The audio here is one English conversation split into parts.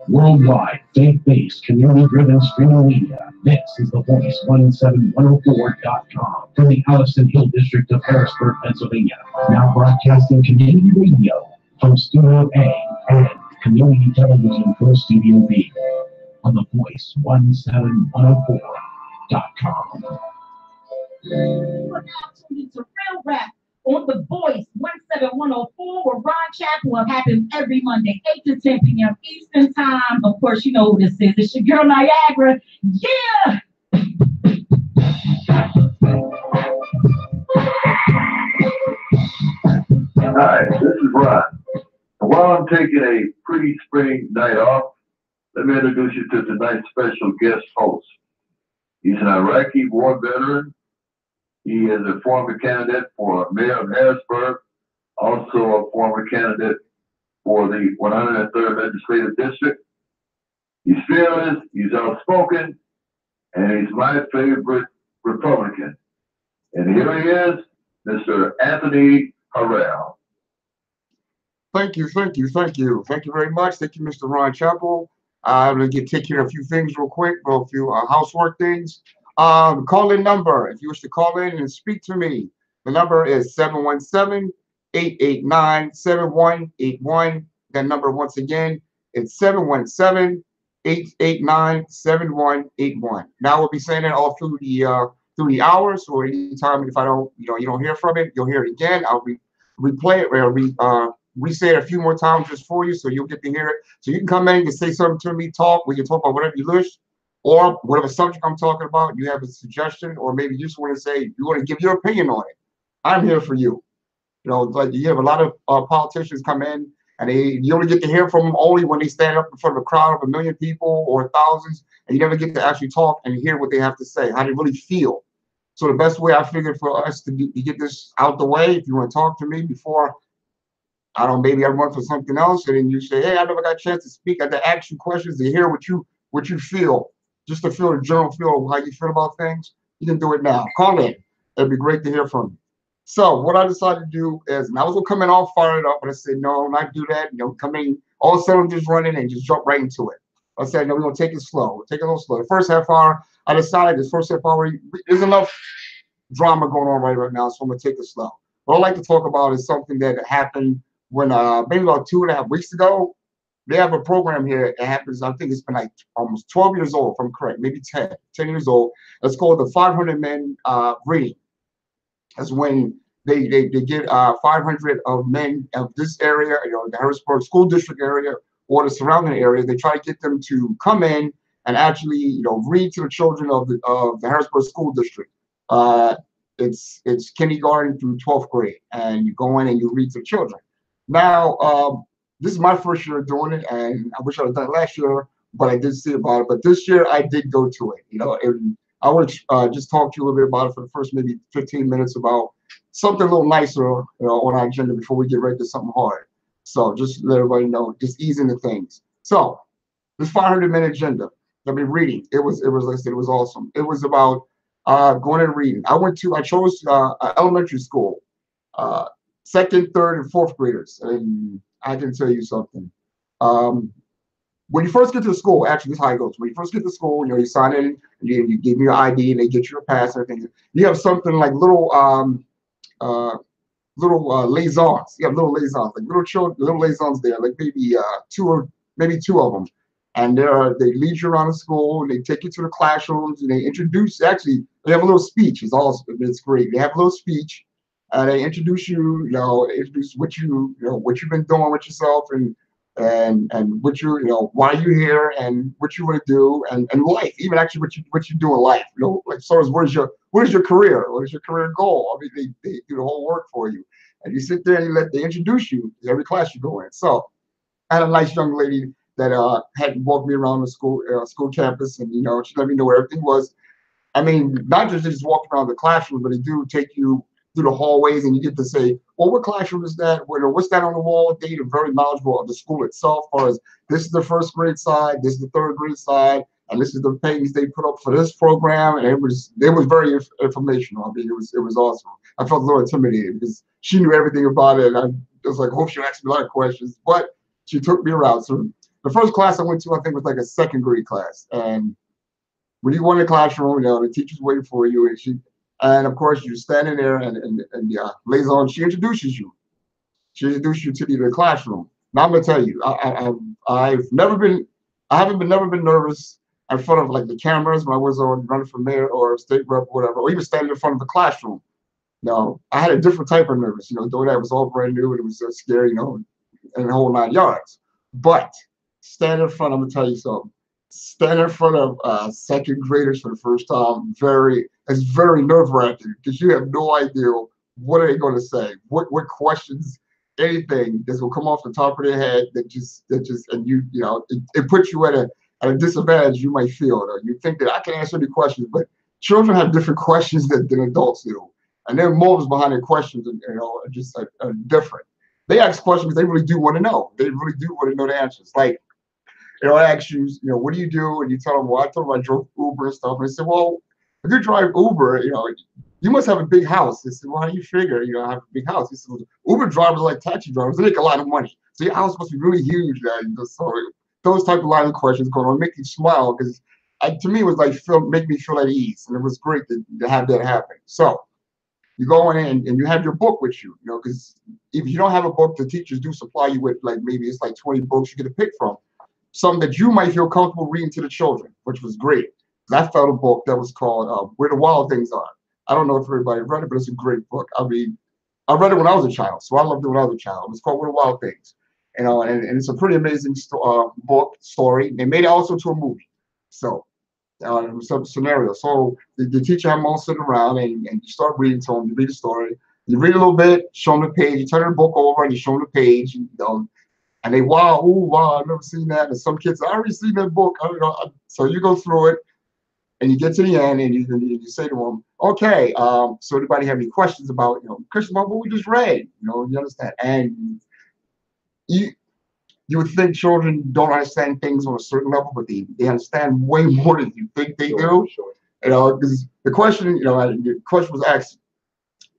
Worldwide, faith-based, community-driven streaming media. This is The Voice 17104.com from the Allison Hill District of Harrisburg, Pennsylvania. Now broadcasting community radio from Studio A and community television from Studio B on The Voice 17104.com. We're now tuned into Real Rap on The Voice 17104, where Ron Chapel happens every Monday, 8 to 10 p.m. Eastern Time. Of course, you know who this is. It's your girl Niagara. Yeah! Hi, this is Ron. And while I'm taking a pre-spring night off, let me introduce you to tonight's special guest host. He's an Iraqi war veteran. He is a former candidate for mayor of Harrisburg, also a former candidate for the 103rd Legislative District. He's fearless, he's outspoken, and he's my favorite Republican. And here he is, Mr. Anthony Harrell. Thank you very much. Thank you, Mr. Ron Chapel. I'm going to take care of a few things real quick, a few housework things. Call-in number, if you wish to call in and speak to me, the number is 717-889-7181. That number, once again, it's 717-889-7181. Now we'll be saying it all through the hours, or anytime if I don't, you don't hear from it, you'll hear it again. I'll replay it or re-say it a few more times just for you, so you'll get to hear it. So you can come in and say something to me, talk. We can talk about whatever you wish, or whatever subject I'm talking about. You have a suggestion, or maybe you just want to say, you want to give your opinion on it. I'm here for you. Like you have a lot of politicians come in, and you only get to hear from them only when they stand up in front of a crowd of 1 million people or thousands, and you never get to actually talk and hear what they have to say, how they really feel. So the best way I figured for us to get this out the way, if you want to talk to me before, I don't, maybe I run for something else, and then you say, hey, I never got a chance to speak. I had to ask you questions to hear what you feel, just to feel the general feel of how you feel about things. You can do it now. Call in. It'd be great to hear from you. So what I decided to do is, and I was gonna come in all fired up, but I said, no, not do that. Come in all cylinders running and just jump right into it. I said, no, we're gonna take it slow. We'll take it a little slow. The first half hour, I decided this first half hour, there's enough drama going on right now, so I'm gonna take it slow. What I'd like to talk about is something that happened when maybe about 2.5 weeks ago. They have a program here. It happens, I think it's been like almost 12 years old, if I'm correct, maybe 10 years old. It's called the 500 Men Reading. That's when they get 500 of men of this area, the Harrisburg School District area or the surrounding areas. They try to get them to come in and actually, read to the children of the Harrisburg School District. It's kindergarten through 12th grade, and you go in and you read to the children. Now, this is my first year doing it, and I wish I had done it last year, but I did see about it. But this year I did go to it. And I want to just talk to you a little bit about it for the first maybe 15 minutes about something a little nicer, on our agenda before we get ready to something hard. So just let everybody know, just ease into things. So this 500-minute agenda, reading. It was like I said, it was awesome. It was about going and reading. I chose elementary school, 2nd, 3rd, and 4th graders. And I can tell you something. When you first get to school, actually, this is how it goes. When you first get to school, you sign in, you give me your ID, and they get you a pass and everything. You have something like little liaisons. You have little liaisons, like little children, little liaisons there, like maybe two of them. And they lead you around the school, and they take you to the classrooms, and they introduce. Actually, they have a little speech. It's great. They have a little speech. They introduce you, introduce what you've been doing with yourself, and what why you're here, and what you want to do, and life, even actually what you do in life. Like as far as what is your career, what is your career goal? I mean, they do the whole work for you, and you sit there and they introduce you to every class you go in. So I had a nice young lady that had walked me around the school campus, and she let me know where everything was. I mean, not just walk around the classroom, but they do take you through the hallways, and you get to say, well, what classroom is that? What's that on the wall? They're very knowledgeable of the school itself, as far as this is the 1st grade side, this is the 3rd grade side, and this is the pages they put up for this program. And it was very informational. I mean, it was awesome. I felt a little intimidated because she knew everything about it, and it was like, hope she asked me a lot of questions, but she took me around. So the first class I went to, I think, was like a second grade class. And when you go in the classroom, you know, the teacher's waiting for you, and of course you're standing there, and liaison, she introduces you. She introduced you to the classroom. Now I'm gonna tell you, I haven't never been nervous in front of like the cameras when I was on running for mayor or state rep or whatever, or even standing in front of the classroom. No, I had a different type of nervous, you know, though that was all brand new and it was so scary, you know, and the whole 9 yards. But standing in front, I'm gonna tell you something. Standing in front of second graders for the first time, it's very nerve-wracking because you have no idea what are they going to say, what questions, anything that's gonna come off the top of their head and you know it puts you at a disadvantage. You might feel, or you think that I can answer any questions, but children have different questions than adults do, and their motives behind their questions are just different. They ask questions because they really do want to know. They really do want to know the answers. Like, you know, I ask you, you know, what do you do? And you tell them, well, I told them I drove Uber and stuff. And they said, well, if you drive Uber, you know, you must have a big house. They said, well, how do you figure, you know, I have a big house? He said, well, Uber drivers are like taxi drivers. They make a lot of money. So your house must be really huge. So those type of line of questions going on make you smile because to me, it was like make me feel at ease. And it was great to have that happen. So you go in and you have your book with you, you know, because if you don't have a book, the teachers do supply you with like maybe it's like 20 books you get to pick from. Something that you might feel comfortable reading to the children, which was great. I found a book that was called Where the Wild Things Are. I don't know if everybody read it, but it's a great book. I mean, I read it when I was a child, so I loved it when I was a child. It's called Where the Wild Things. You know, and it's a pretty amazing book, story. They made it also to a movie. So, some scenario. So the teacher had them all sitting around and you start reading to them, you read the story. You read a little bit, show them the page, you turn the book over and you show them the page, you know, and they, wow, ooh, wow, I've never seen that. And some kids, I already seen that book. I don't know. So you go through it and you get to the end and you say to them, okay, so anybody have any questions about, you know, Christian, about what we just read? You know, you understand? And you would think children don't understand things on a certain level, but they understand way more than you think they do. Sure. You know, because the question, you know, the question was asked,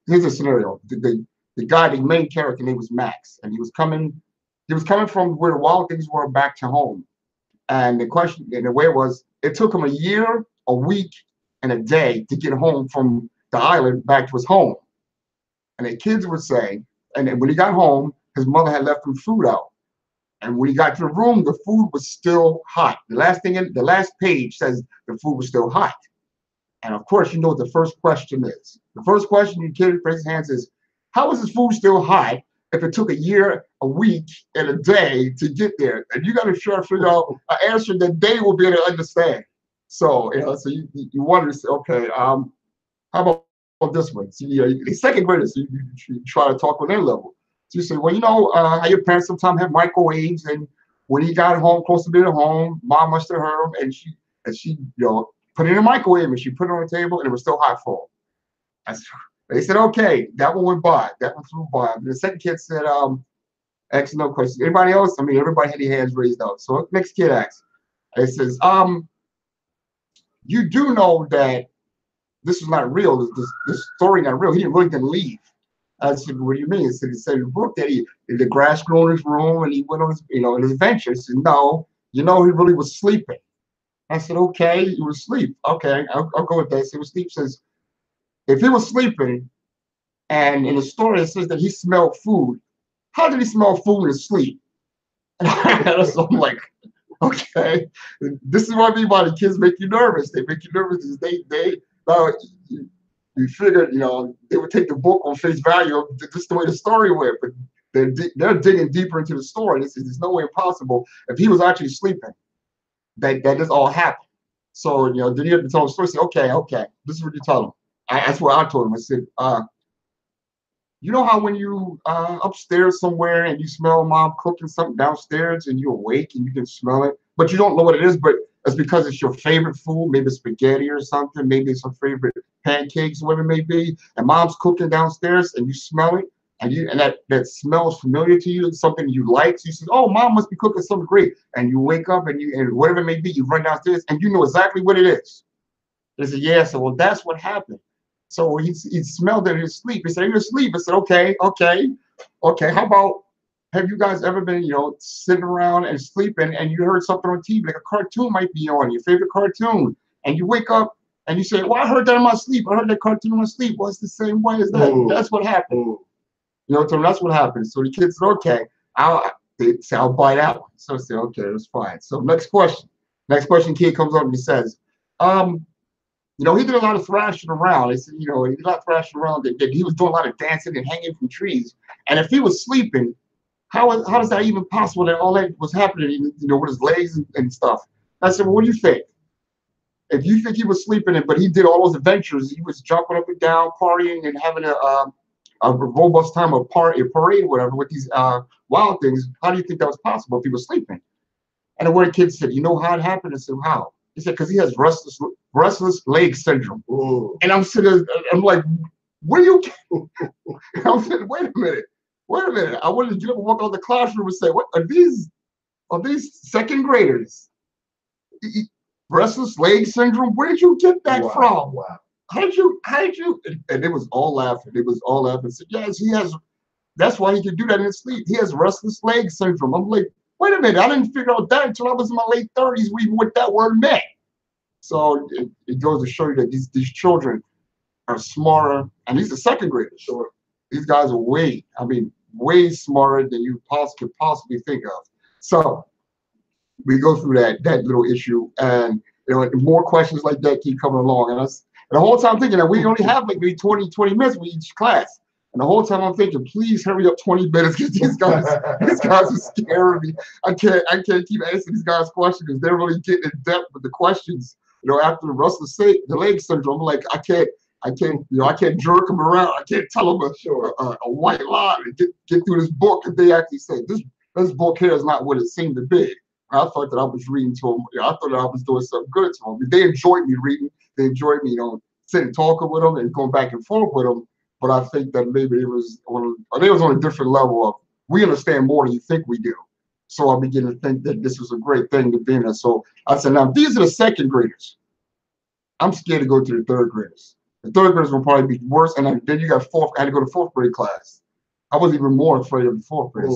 here's a scenario. The guy, the main character, name was Max, and he was coming from where the wild things were back to home. And the question, and the way it was, it took him a year, a week, and a day to get home from the island back to his home. And the kids would say, and then when he got home, his mother had left him food out. And when he got to the room, the food was still hot. The last page says the food was still hot. And of course, you know what the first question is. The first question you kid raises his hands is, how is this food still hot if it took a year, a week, and a day to get there? And you got to try to figure out an answer that they will be able to understand. So, you know, so you wonder, okay, how about this one? So, you know, the second graders, so you try to talk on their level. So you say, well, you know, how your parents sometimes have microwaves, and when he got home, close to being home, mom must have heard him, and she, you know, put it in the microwave, and she put it on the table, and it was still hot for him. They said, okay, that one went by. That one flew by. And the second kid said, ask no questions. Anybody else? I mean, everybody had their hands raised up. So next kid asks, it says, you do know that this is not real. This story not real. He really didn't leave. I said, what do you mean? He said in the book that the grass grew in his room and he went on his, you know, his adventure. He said, no, you know, he really was sleeping. I said, okay, he was asleep. Okay, I'll go with that. So he was asleep. Says, if he was sleeping, and in the story it says that he smelled food, how did he smell food in his sleep? So I'm like, okay, this is what I mean by the kids make you nervous. They make you nervous because you figured, you know, they would take the book on face value, just the way the story went, but they're digging deeper into the story. There's no way possible if he was actually sleeping that this all happened. So, you know, then you have to tell the story. Say, okay, this is what you tell him. That's what I told him. I said, you know how when you upstairs somewhere and you smell mom cooking something downstairs and you're awake and you can smell it, but you don't know what it is, but it's because it's your favorite food, maybe spaghetti or something, maybe it's your favorite pancakes, whatever it may be, and mom's cooking downstairs and you smell it, and that smells familiar to you, it's something you like, so you say, oh, mom must be cooking something great, and you wake up and whatever it may be, you run downstairs and you know exactly what it is. They said, yeah, so well, that's what happened. So he smelled it in his sleep. He said, you're asleep. I said, okay. Okay, how about, have you guys ever been, sitting around and sleeping and you heard something on TV, like a cartoon might be on, your favorite cartoon, and you wake up and you say, well, I heard that in my sleep. I heard that cartoon in my sleep. Well, it's the same way as that. Ooh. That's what happened. Ooh. So that's what happened. So the kids said, okay, they say, I'll buy that one. So I say, okay, that's fine. So next question. Next question, kid comes up and he says, he did a lot of thrashing around. He said, he did a lot of thrashing around. That he was doing a lot of dancing and hanging from trees. And if he was sleeping, how is that even possible that all that was happening, with his legs and stuff? I said, well, what do you think? If you think he was sleeping, but he did all those adventures, he was jumping up and down, partying, and having a robust time of parade, whatever, with these wild things, how do you think that was possible if he was sleeping? And the one kid said, you know how it happened? I said, how? He said, because he has restless leg syndrome. Ooh. And I'm like, what are you? I'm saying, wait a minute. I wanted to get up and walk out of the classroom and say, what are these second graders? Restless leg syndrome? Where did you get that from? Wow. How did you? And it was all laughing. I said, yes, he has. That's why he can do that in his sleep. He has restless leg syndrome. I'm like, wait a minute. I didn't figure out that until I was in my late 30s, even what that word meant. So it goes to show you that these children are smarter, and these are second graders. Sure. These guys are way smarter than you could possibly think of. So we go through that little issue, and more questions like that keep coming along, and the whole time I'm thinking that we only have like maybe 20 minutes with each class, and the whole time I'm thinking, please hurry up 20 minutes because these guys are scaring me. I can't keep asking these guys questions because they're really getting in depth with the questions. After the leg syndrome, I'm like, I can't jerk them around. I can't tell them a white lie and get through this book. And they actually say, this book here is not what it seemed to be. I thought that I was reading to them. I thought that I was doing something good to them. They enjoyed me reading. They enjoyed me, sitting talking with them and going back and forth with them. But I think that maybe they was on a different level of, we understand more than you think we do. So I began to think that this was a great thing to be in there. So I said, now these are the second graders. I'm scared to go to the third graders. The third graders will probably be worse. And then you got fourth. I had to go to fourth grade class. I was even more afraid of the fourth grade.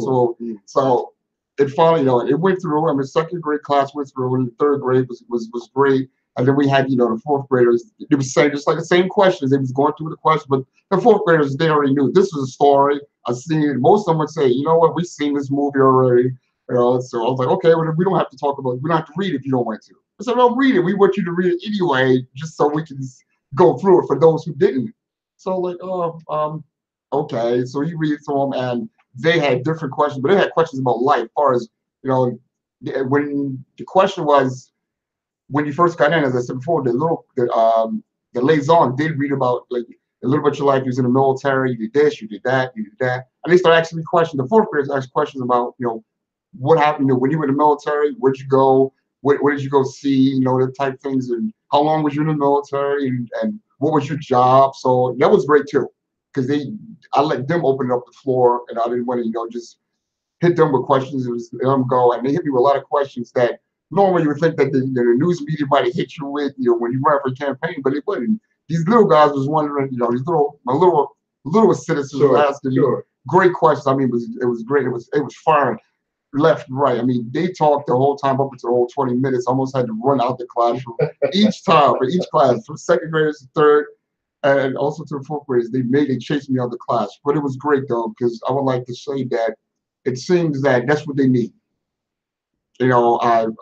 So it finally, it went through. I mean, second grade class went through, and the third grade was great. And then we had, the fourth graders. It was just like the same questions. They was going through the questions, but the fourth graders, they already knew this was a story. I've seen it. Most of them would say, you know what, we've seen this movie already. So I was like, okay, well, we don't have to talk about it. We don't have to read it if you don't want to. I said, well, read it. We want you to read it anyway, just so we can go through it for those who didn't. So like, okay. So you read it to them, and they had different questions, but they had questions about life. As far as, when the question was, when you first got in, as I said before, the liaison did read about like a little bit of your life. You was in the military, you did this, you did that, and they started asking me questions. The fourth graders asked questions about, what happened when you were in the military, where'd you go, what did you go see, the type things, and how long was you in the military, and what was your job. So that was great too, because I let them open up the floor, and I didn't want to, just hit them with questions. It was let them go, and they hit me with a lot of questions that normally you would think that the news media might have hit you with, when you ran for a campaign, but it wasn't. These little guys was wondering, these little citizens were asking great questions. I mean, it was great. It was fun, left, right. I mean, they talked the whole time up until the whole 20 minutes. Almost had to run out the classroom each time for each class, from second graders to third, and also to the fourth graders. They chased me out of the class, but it was great though, because I would like to say that it seems that that's what they need. I've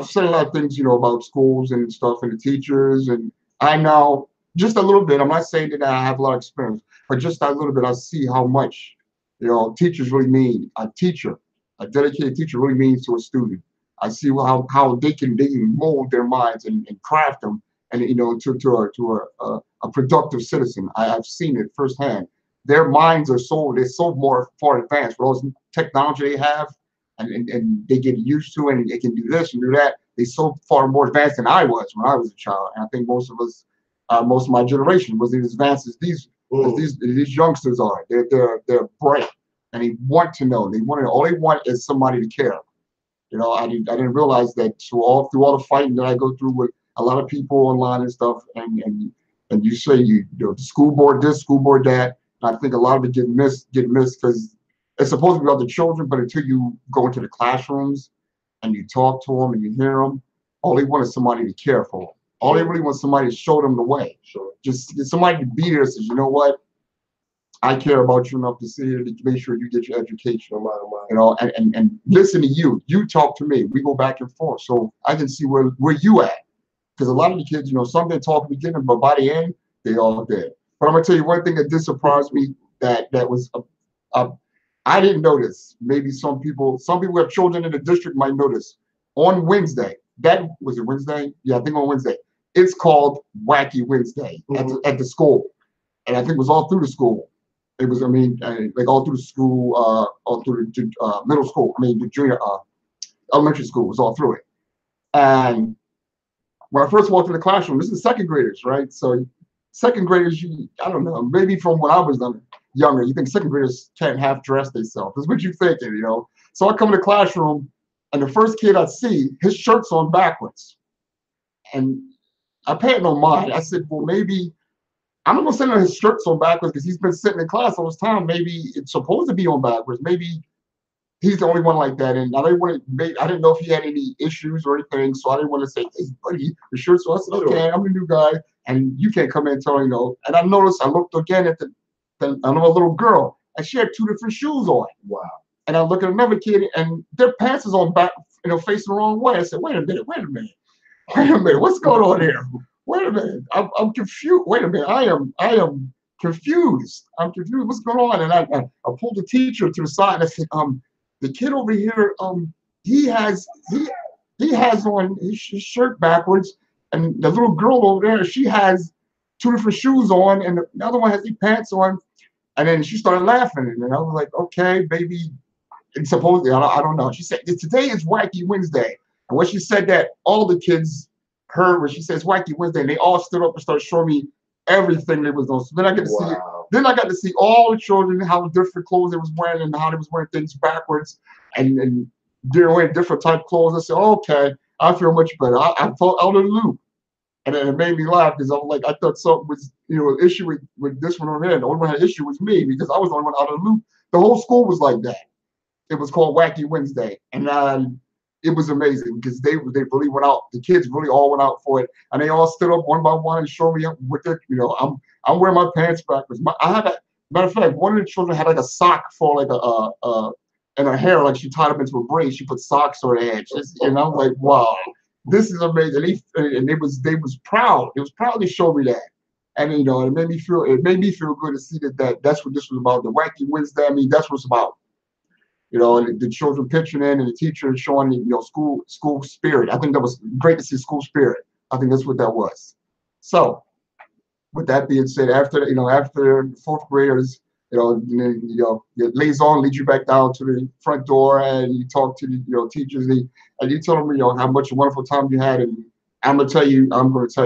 said a lot of things, about schools and stuff and the teachers, and I know just a little bit. I'm not saying that I have a lot of experience, but just a little bit, I see how much, teachers really mean. A dedicated teacher really means to a student. I see how they can mold their minds and craft them, and to a productive citizen. I've seen it firsthand. Their minds are they're so more far advanced with all this technology they have. And they get used to it, and they can do this and do that. They're so far more advanced than I was when I was a child. And I think most of us, most of my generation, was as advanced as these youngsters are. They're bright, and they want to know. All they want is somebody to care. I didn't realize that through all the fighting that I go through with a lot of people online and stuff, and you say the school board this, school board that. And I think a lot of it get missed because it's supposed to be about the children, but until you go into the classrooms and you talk to them and you hear them, all they want is somebody to care for them. All they really want is somebody to show them the way. Sure. Just somebody to be there says, you know what, I care about you enough to sit here to make sure you get your education. No matter what. You know, and listen to you. You talk to me. We go back and forth. So I can see where you at. Because a lot of the kids, you know, some they talk at the beginning, but by the end, they all dead. But I'm gonna tell you one thing that did surprise me that was I didn't notice. Maybe some people who have children in the district might notice. On Wednesday, that was it Wednesday? Yeah, I think on Wednesday. It's called Wacky Wednesday at the school. And I think it was all through the school. It was, I mean, like all through the school, all through the middle school. I mean, the junior, elementary school was all through it. And when I first walked in the classroom, this is second graders, right? So second graders, I don't know, maybe from when I was younger, you think second graders can't half dress themselves. That's what you're thinking, you know? So I come in the classroom, and the first kid I see, his shirt's on backwards. And I paid no mind. I said, well, maybe I'm not gonna say that his shirt's on backwards because he's been sitting in class all this time. Maybe it's supposed to be on backwards. Maybe he's the only one like that. And I didn't know if he had any issues or anything, so I didn't want to say, hey, buddy, the shirt's on. I said, okay, I'm a new guy, and you can't come in and tell me, you know. And I noticed, I looked again at another little girl, and she had two different shoes on. Wow. And I look at another kid, and their pants is on back, you know, facing the wrong way. I said, wait a minute, what's going on here? Wait a minute, I'm confused. Wait a minute, I am confused. I'm confused. What's going on? And I pulled the teacher to the side and I said, the kid over here, he has on his shirt backwards, and the little girl over there, she has two different shoes on, and the other one has the pants on. And then she started laughing, and I was like, okay, maybe it's supposedly, I don't know. She said, today is Wacky Wednesday. And when she said that, all the kids heard when she says Wacky Wednesday, and they all stood up and started showing me everything they was on. So then I get to see it. Then I got to see all the children, how different clothes they was wearing and how they was wearing things backwards, and they're wearing different type of clothes. I said, okay, I feel much better. I felt out of the loop. And then it made me laugh because I was like, I thought something was, you know, an issue with this one over there. The only one had an issue was me because I was the only one out of the loop. The whole school was like that. It was called Wacky Wednesday. And it was amazing because they really went out. The kids really all went out for it, and they all stood up one by one and showed me what they, you know. I'm wearing my pants backwards. I have a matter of fact, one of the children had like a sock for like in her hair, like she tied up into a braid. She put socks on the edge, and I was like, wow, this is amazing. And they was proud. It was proud to show me that, and you know, it made me feel good to see that's what this was about. The Wacky Wednesday. I mean, that's what it's about. You know, and the children pitching in and the teacher showing, you know, school spirit. I think that was great to see school spirit. I think that's what that was. So, with that being said, after fourth graders, your liaison leads you back down to the front door and you talk to the teachers and you tell them how much wonderful time you had. And I'm going to tell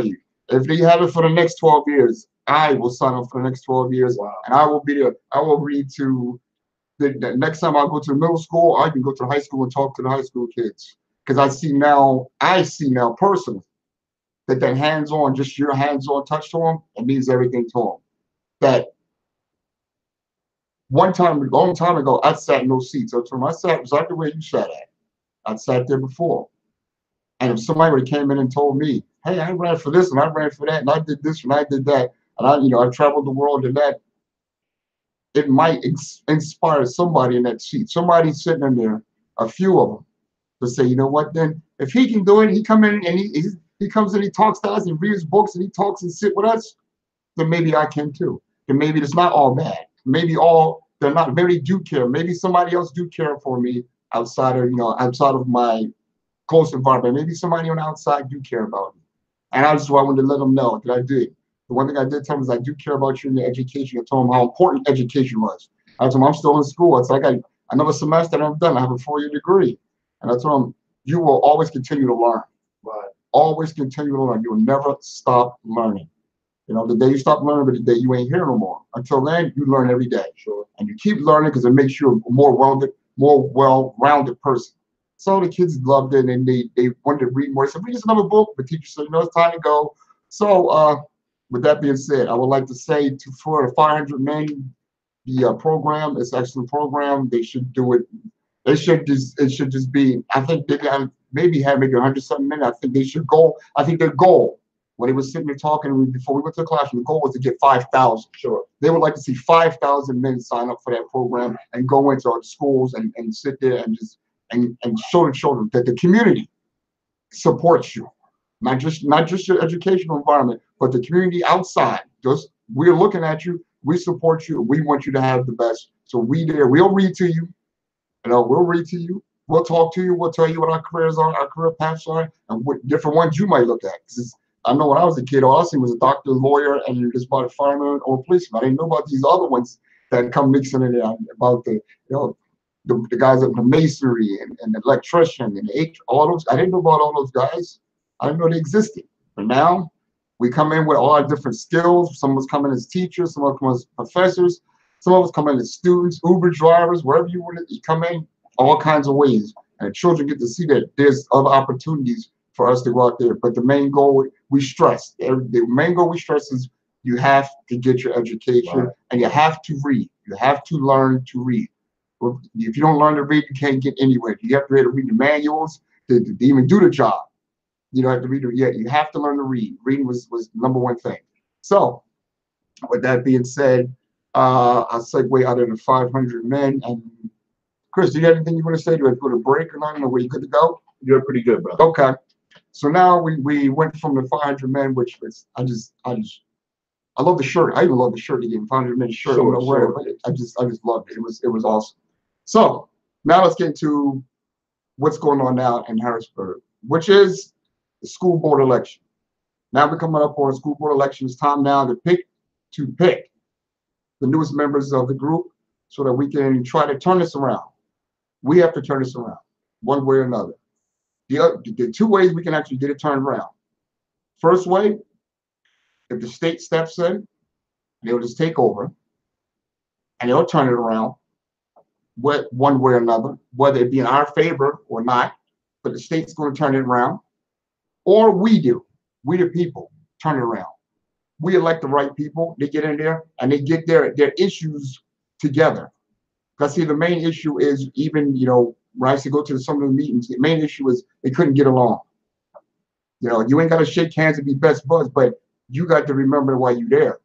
you, if they have it for the next 12 years, I will sign up for the next 12 years. Wow. And I will be there. I will read to. The next time I go to the middle school, I can go to the high school and talk to the high school kids. Because I see now personally that hands-on, just your hands-on touch to them, it means everything to them. That a long time ago, I sat in those seats. I sat exactly where you sat at. I sat there before. And if somebody would have came in and told me, hey, I ran for this and I ran for that and I did this and I did that, and I traveled the world and that, it might inspire somebody in that seat, somebody sitting in there, a few of them, to say, you know what, then if he can do it, he come in and he comes in, he talks to us and reads books and he talks and sit with us, then maybe I can too. And maybe it's not all bad. Maybe they're not, maybe they do care. Maybe somebody else do care for me outside of my close environment. Maybe somebody on the outside do care about me. And that's why I wanted to let them know that I did. The one thing I did tell them is I do care about you in your education. I told them how important education was. I told them I'm still in school. It's like another semester that I'm done. I have a 4-year degree. And I told them, you will always continue to learn. Right. Always continue to learn. You will never stop learning. The day you stop learning, but the day you ain't here no more. Until then, you learn every day. Sure. And you keep learning because it makes you a more well-rounded person. So the kids loved it and they wanted to read more. They said, read us another book. The teacher said, it's time to go. So with that being said, I would like to say for the 500 men the program. It's an excellent program. They should do it. It should just be. I think they got maybe had maybe 100-something minutes. I think they should go. I think their goal when they were sitting there talking before we went to the classroom, the goal was to get 5,000. Sure. They would like to see 5,000 men sign up for that program and go into our schools and sit there and just and show them that the community supports you, not just your educational environment, but the community outside. Just we're looking at you, we support you, we want you to have the best. So we'll read to you, we'll read to you, we'll talk to you, we'll tell you what our careers are, our career paths are, and what different ones you might look at. I know when I was a kid, all I seen was a doctor, lawyer, and just about a fireman or a policeman. I didn't know about these other ones that come mixing in there, about the guys in the masonry and the electrician and all those. I didn't know about all those guys. I didn't know they existed. But now we come in with all our different skills. Some of us come in as teachers, some of us come as professors, some of us come in as students, Uber drivers, wherever you want to come in, all kinds of ways. And the children get to see that there's other opportunities for us to go out there. But the main goal we stress, is you have to get your education, right, and you have to read. You have to learn to read. If you don't learn to read, you can't get anywhere. You have to be able to read the manuals to even do the job. You don't have to read it yet. You have to learn to read. Reading was the number one thing. So, with that being said, I'll segue out of the 500 men. And Chris, do you have anything you want to say? Do I put a break or not? Where you good to go? You're pretty good, brother. Okay. So now we went from the 500 men, which was I love the shirt. I even love the shirt again. 500 men shirt. Sure, I'm gonna wear it, but I just loved it. It was awesome. So now let's get into what's going on now in Harrisburg, which is the school board election. Now we're coming up on school board election. It's time now to pick the newest members of the group so that we can try to turn this around. We have to turn this around one way or another. The two ways we can actually get it turned around. First way, if the state steps in, they'll just take over and they'll turn it around one way or another, whether it be in our favor or not, but the state's going to turn it around. Or we do. We the people turn it around. We elect the right people, they get in there and they get their issues together. Because see, the main issue is even, when I used to go to some of the meetings, the main issue is they couldn't get along. You ain't got to shake hands and be best buds, but you got to remember why you're there,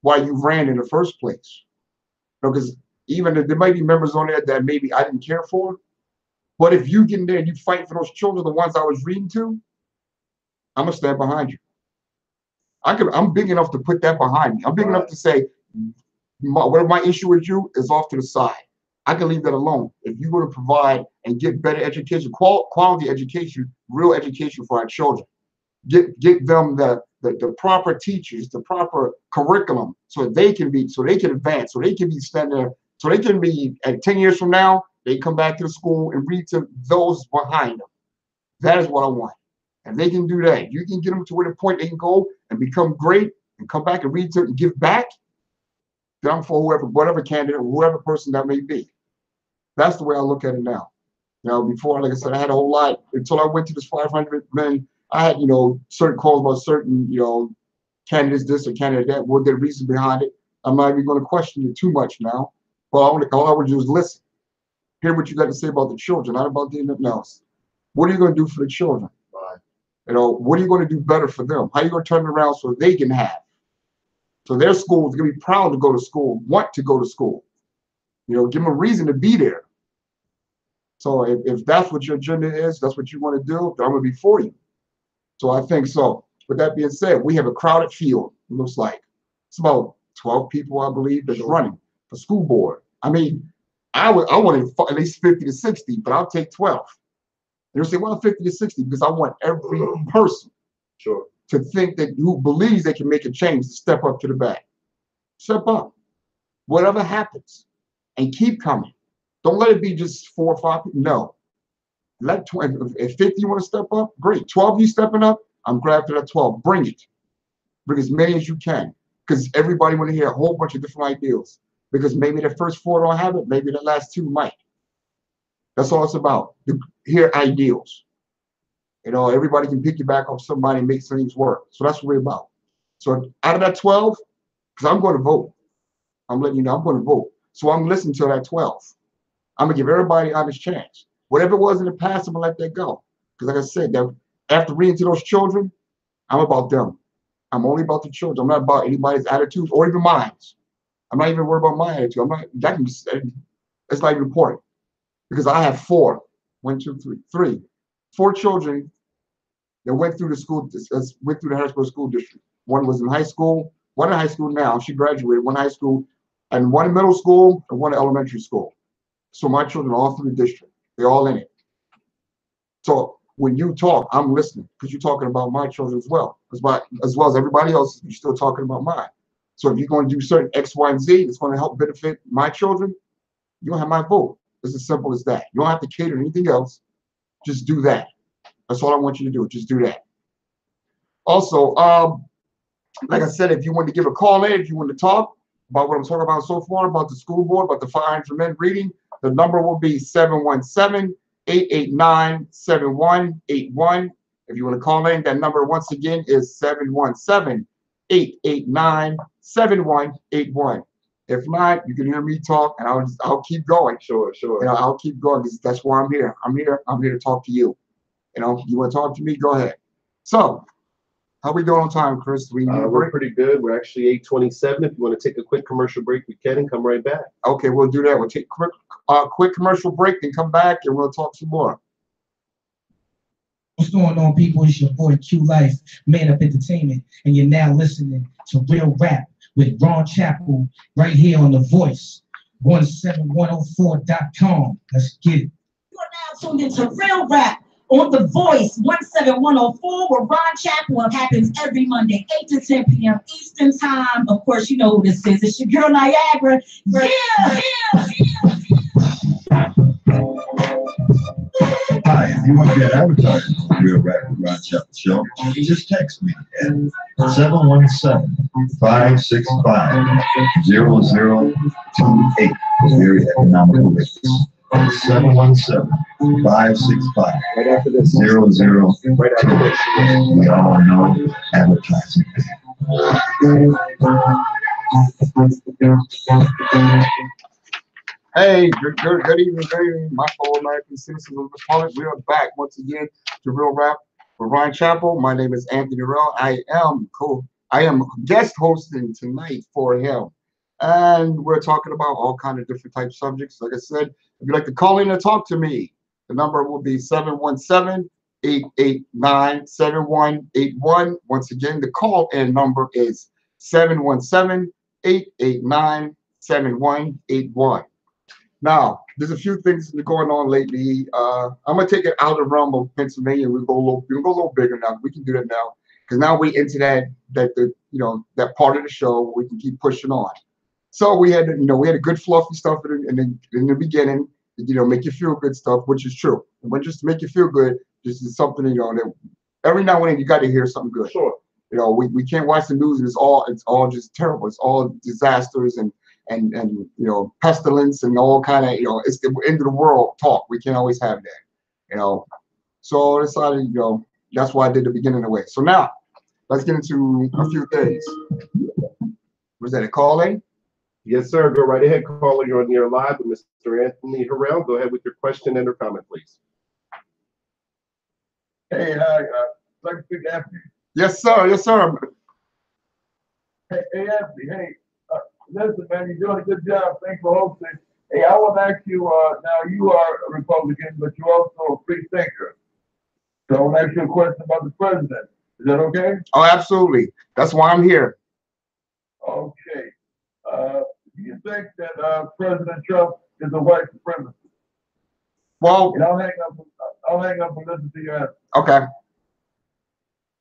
why you ran in the first place. Because even if there might be members on there that maybe I didn't care for, but if you get in there and you fight for those children, the ones I was reading to, I'm going to stand behind you. I'm big enough to put that behind me. I'm big enough to say, whatever my issue with you is off to the side. I can leave that alone. If you're going to provide and get better education, quality education, real education for our children, get them the proper teachers, the proper curriculum, so they can advance, so they can be standing there, so they can be at 10 years from now, they come back to the school and read to those behind them. That is what I want. And they can do that. You can get them to where the point they can go and become great and come back and read to and give back. Then I'm for whatever candidate, whoever person that may be. That's the way I look at it now. Before, like I said, I had a whole lot until I went to this 500 men. I had, certain calls about certain, candidates this or candidate that. What the reason behind it? I'm not even going to question it too much now. But all I would do is listen, hear what you got to say about the children, not about anything else. What are you going to do for the children? Right. What are you going to do better for them? How are you going to turn it around so they can have? So their school is going to be proud to go to school, want to go to school. Give them a reason to be there. So if that's what your agenda is, that's what you want to do, then I'm going to be for you. So I think so. With that being said, we have a crowded field, it looks like. It's about 12 people, I believe, that's running for school board. I mean, I wanted at least 50 to 60, but I'll take 12. They'll say, well, 50 to 60, because I want every person to think that who believes they can make a change to step up to the bat. Step up. Whatever happens. And keep coming. Don't let it be just 4 or 5 people. No. Let 20, if 50 you want to step up, great. 12 you stepping up, I'm glad for that 12. Bring it. Bring as many as you can. Because everybody want to hear a whole bunch of different ideas. Because maybe the first 4 don't have it, maybe the last 2 might. That's all it's about. To hear ideals. Everybody can pick you back off somebody and make things work. So that's what we're about. So out of that 12, because I'm going to vote. I'm letting you know I'm going to vote. So I'm listening to it at 12. I'm gonna give everybody honest chance. Whatever it was in the past, I'm gonna let that go. Because like I said, that after reading to those children, I'm about them. I'm only about the children. I'm not about anybody's attitudes or even mine. I'm not even worried about my attitude. I'm not. That can be. It's not even important because I have four. 1, 2, 3, 3, 4 children that went through the school. Went through the Harrisburg School District. One was in high school. One in high school now. She graduated. One in high school, and one in middle school, and one in elementary school. So my children are all through the district. They're all in it. So when you talk, I'm listening because you're talking about my children as well as everybody else. You're still talking about mine. So if you're going to do certain X, Y, and Z, it's going to help benefit my children. You don't have my vote. It's as simple as that. You don't have to cater to anything else. Just do that. That's all I want you to do. Just do that. Also, like I said, if you want to give a call in, if you want to talk about what I'm talking about so far, about the school board, about the firearms for men reading, the number will be 717-889-7181. If you want to call in, that number once again is 717-889-7181. If not, you can hear me talk, and I'll keep going. Sure. I'll keep going because that's why I'm here. I'm here to talk to you. You want to talk to me? Go ahead. So, how we doing on time, Chris? We're pretty good. We're actually 8:27. If you want to take a quick commercial break, we can and come right back. Okay, we'll do that. We'll take a quick commercial break, then come back, and we'll talk some more. What's going on, people? It's your boy Q Life, Man Up Entertainment, and you're now listening to Real Rap with Ron Chappell right here on The Voice, 17104.com. Let's get it. You are now tuned into Real Rap on The Voice, 17104, where Ron Chappell happens every Monday, 8 to 10 p.m. Eastern Time. Of course, you know who this is. It's your girl Niagara. Yeah. Hi, if you want to be an advertiser on the Real Rap with Ron Chappell Show, just text me at 717-565-0028. Very economical rates. 717-565-0028. Right after this. We all know advertising. Hey, good evening, my fellow American citizens of the Republic. We are back once again to Real Rap with Ron Chappell. My name is Anthony Harrell. I am guest hosting tonight for him. And we're talking about all kinds of different type subjects. Like I said, if you'd like to call in and talk to me, the number will be 717-889-7181. Once again, the call-in number is 717-889-7181. Now, there's a few things going on lately. I'm gonna take it out of the realm of Pennsylvania. We'll go a little bigger now. We can do that now because now we into that part of the show where we can keep pushing on. So we had a good fluffy stuff in the beginning, make you feel good stuff, which is true. But just to make you feel good, this is something that every now and then you got to hear something good. Sure. We can't watch the news and it's all just terrible. It's all disasters and pestilence and all kind of it's the end of the world talk. We can't always have that. So I decided that's why I did the beginning away. So now let's get into a few things. Was that a call-in? Yes, sir. Go right ahead. Caller, you're on the air live with Mr. Anthony Harrell. Go ahead with your question and or comment, please. Hey, hi. Like to speak to Anthony. Yes, sir. Yes, sir. Hey, Anthony. Hey, listen, man, you're doing a good job. Thanks for hosting. Hey, I want to ask you, now you are a Republican, but you're also a free thinker. So I want to ask you a question about the president. Is that okay? Oh, absolutely. That's why I'm here. Okay. Do you think that President Trump is a white supremacist? Well, and I'll hang up and listen to your answer. Okay.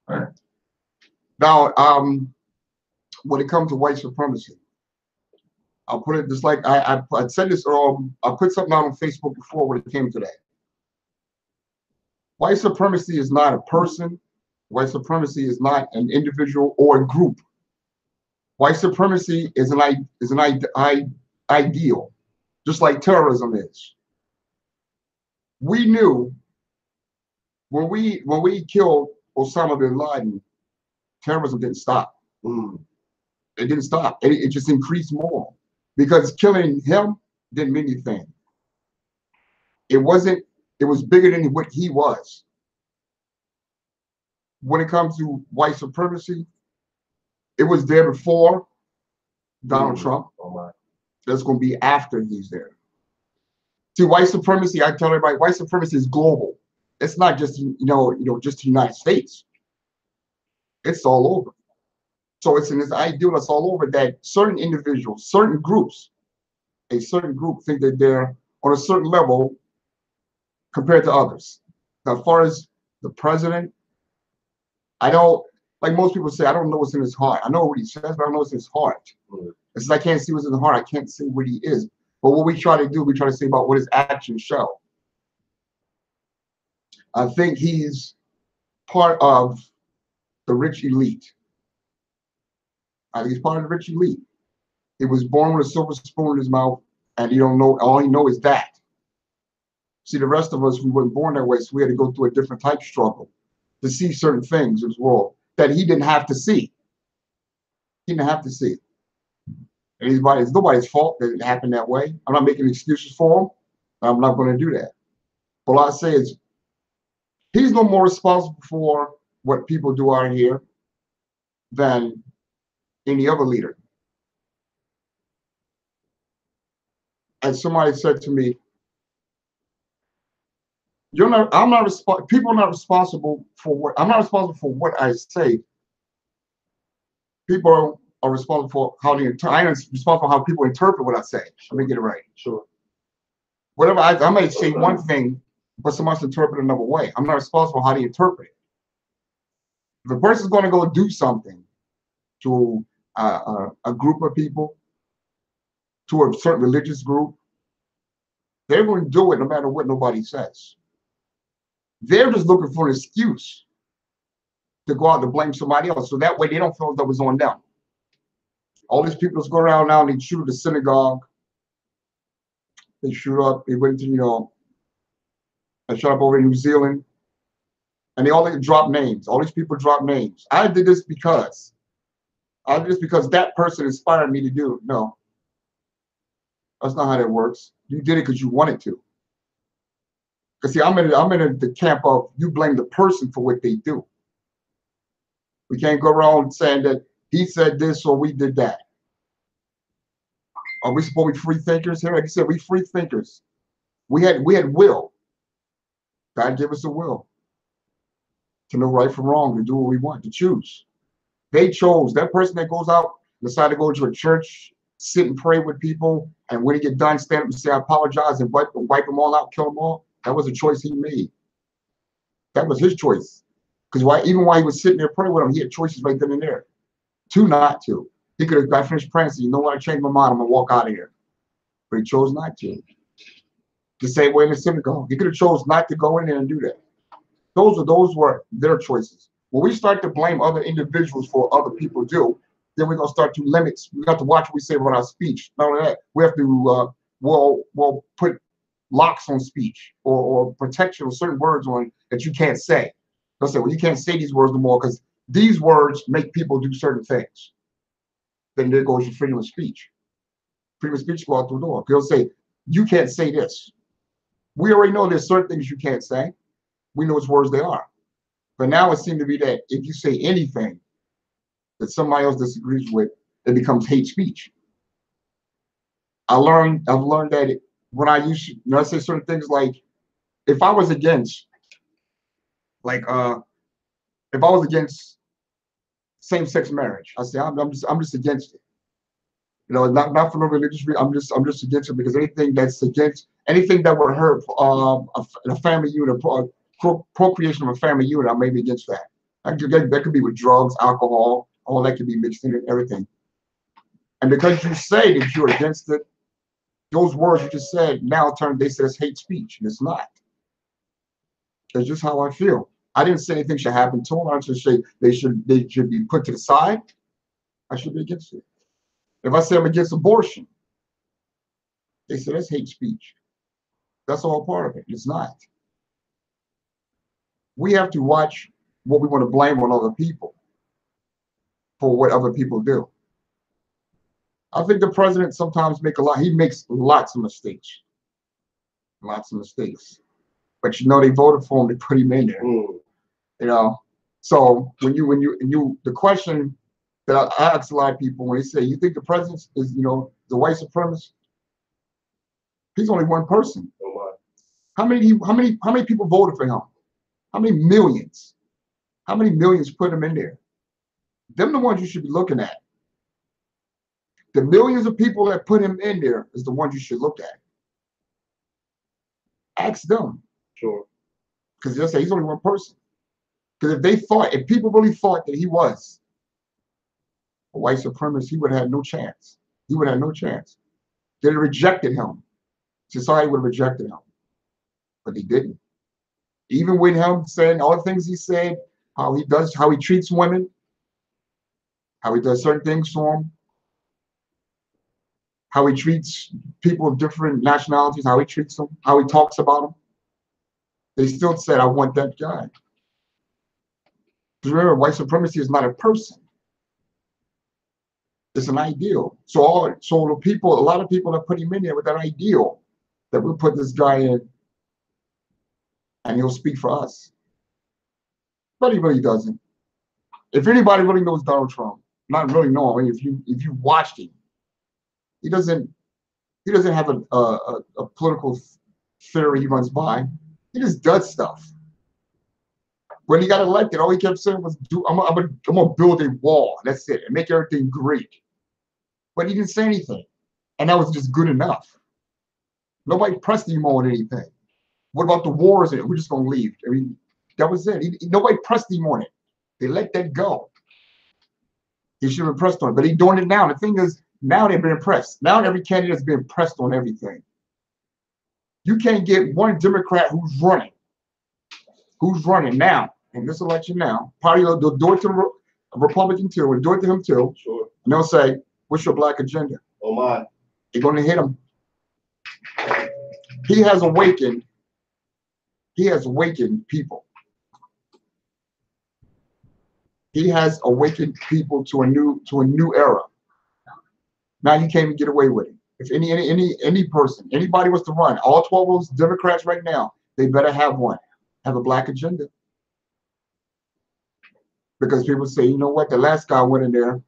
All right. Now, when it comes to white supremacy, I'll put it just like I said this earlier. I put something out on Facebook before when it came to that. White supremacy is not a person. White supremacy is not an individual or a group. White supremacy is an ideal, just like terrorism is. We knew when we killed Osama bin Laden, terrorism didn't stop. It didn't stop. It just increased more because killing him didn't mean anything. It wasn't, it was bigger than what he was. When it comes to white supremacy, it was there before Donald Trump. Oh my. That's going to be after he's there. See, white supremacy, I tell everybody, white supremacy is global. It's not just, just the United States. It's all over. So it's in this ideal that's all over that certain individuals, certain groups, a certain group think that they're on a certain level compared to others. Now, as far as the president, I don't, like most people say, I don't know what's in his heart. I know what he says, but I don't know what's in his heart. It's like I can't see what's in the heart. I can't see what he is. But what we try to do, we try to say about what his actions show. I think he's part of the rich elite. I think he's part of the rich elite. He was born with a silver spoon in his mouth, and he don't know, all he knows is that. See, the rest of us, we weren't born that way, so we had to go through a different type of struggle to see certain things in this world that he didn't have to see. He didn't have to see. And it's nobody's fault that it happened that way. I'm not making excuses for him. I'm not going to do that. But all I say is, he's no more responsible for what people do out here than any other leader. And somebody said to me, people are not responsible for what, I'm not responsible for what I say. People are responsible for how they, I am responsible for how people interpret what I say. Let me get it right. Sure. Whatever, I may say one thing, but someone else interpret it another way. I'm not responsible for how they interpret it. If a person's going to go do something to a group of people, to a certain religious group, they're going to do it no matter what nobody says. They're just looking for an excuse to go out to blame somebody else, so that way they don't feel that was on them. All these people just go around now and they shoot at the synagogue. They shoot up, they went to, they shot up over in New Zealand, and they all drop names. All these people drop names. I did this because that person inspired me to do it. No, that's not how that works. You did it because you wanted to. Because see, I'm in the camp of you blame the person for what they do. We can't go around saying that he said this or we did that. Are we supposed to be free thinkers here? Like you said, we free thinkers. We had will. God gave us a will to know right from wrong, to do what we want, to choose. They chose. That person that goes out, decide to go to a church, sit and pray with people, and when he get done, stand up and say, I apologize, and wipe them all out, kill them all. That was a choice he made. That was his choice. Because even while he was sitting there praying with him, he had choices right then and there. To not to. He could have got finished praying and said, you know what, I changed my mind, I'm going to walk out of here. But he chose not to. The same way in the synagogue. He could have chose not to go in there and do that. Those were their choices. When we start to blame other individuals for what other people do, then we're going to start to limit. We have to watch what we say about our speech. Not only that, we have to we'll put locks on speech or protection of certain words on that you can't say. They'll say, well, you can't say these words no more because these words make people do certain things. Then there goes your freedom of speech. Freedom of speech go out the door. They'll say, you can't say this. We already know there's certain things you can't say. We know which words they are. But now it seems to be that if you say anything that somebody else disagrees with, it becomes hate speech. I've learned that when I say certain things like, if I was against, same-sex marriage, I say I'm just against it. Not for no religious reason. I'm just against it because anything that would hurt a family unit, procreation of a family unit, I may be against that. That could be with drugs, alcohol, all that could be mixed in and everything. And because you say that you're against it, those words you just said now they say it's hate speech, and it's not. That's just how I feel. I didn't say anything should happen to them. I just say they should be put to the side. I should be against it. If I say I'm against abortion, they say that's hate speech. That's all part of it. It's not. We have to watch what we want to blame on other people for what other people do. I think the president sometimes he makes lots of mistakes. Lots of mistakes. But they voted for him to put him in there. So the question that I ask a lot of people when they say, you think the president is, the white supremacist? He's only one person. How many people voted for him? How many millions? How many millions put him in there? Them the ones you should be looking at. The millions of people that put him in there is the ones you should look at. Ask them. Sure. Because they'll say he's only one person. Because if people really thought that he was a white supremacist, he would have had no chance. He would have had no chance. They'd have rejected him. Society would have rejected him. But they didn't. Even with him saying all the things he said, how he treats women, how he does certain things for them, how he treats people of different nationalities, how he treats them, how he talks about them, they still said, I want that guy. Because remember, white supremacy is not a person. It's an ideal. So a lot of people that put him in there with that ideal, that we'll put this guy in and he'll speak for us. But he really doesn't. If anybody really knows Donald Trump, not really know him, if you watched him, he doesn't have a political theory he runs by. He just does stuff. When he got elected, all he kept saying was, I'm gonna build a wall. That's it, and make everything great. But he didn't say anything, and that was just good enough. Nobody pressed him on anything. What about the wars? We're just gonna leave. I mean, that was it. Nobody pressed him on it. They let that go. He should have been pressed on it, but he's doing it now. The thing is, now they've been pressed. Now every candidate has been pressed on everything. You can't get one Democrat who's running now in this election now. Party they'll do it to a Republican too, we'll do it to him too. Sure. And they'll say, "What's your black agenda?" Oh my. They're going to hit him. He has awakened. He has awakened people. He has awakened people to a new era. Now you can't even get away with it. If any person, anybody was to run, all 12 of those Democrats right now, they better have a black agenda. Because people say, you know what, the last guy went in there,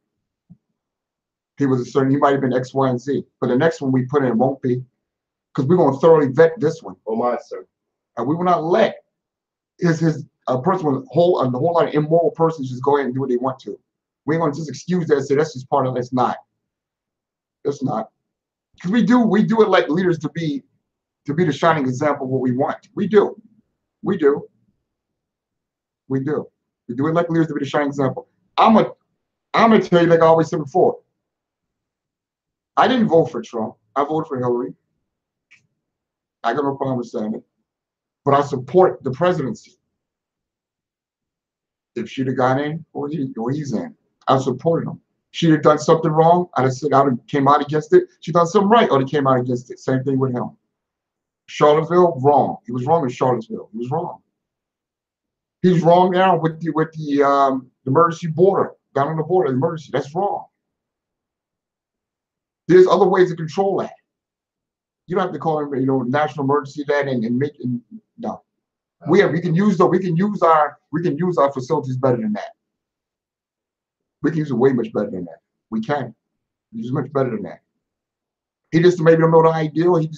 he might have been X, Y, and Z. But the next one we put in won't be. Because we're going to thoroughly vet this one. Oh my, sir. And we will not let a person with a whole lot of immoral persons just go ahead and do what they want to. We ain't going to just excuse that and say that's just part of it. It's not. It's not. Because we do it like leaders to be the shining example of what we want. We do. We do. We do. We do it like leaders to be the shining example. I'm gonna tell you, like I always said before, I didn't vote for Trump. I voted for Hillary. I got no problem with saying it. But I support the presidency. If she'd have gone in or he's in, I supported him. She'd have done something wrong, I'd have said, I'd have came out against it. She done something right, or they came out against it. Same thing with him. Charlottesville, wrong. He was wrong in Charlottesville. He was wrong. He's wrong now with the emergency border, down on the border, emergency. That's wrong. There's other ways to control that. You don't have to call him, national emergency that and make it. No. We can use our facilities better than that. We can use it way much better than that. We can use it much better than that. He just maybe don't know the ideal. He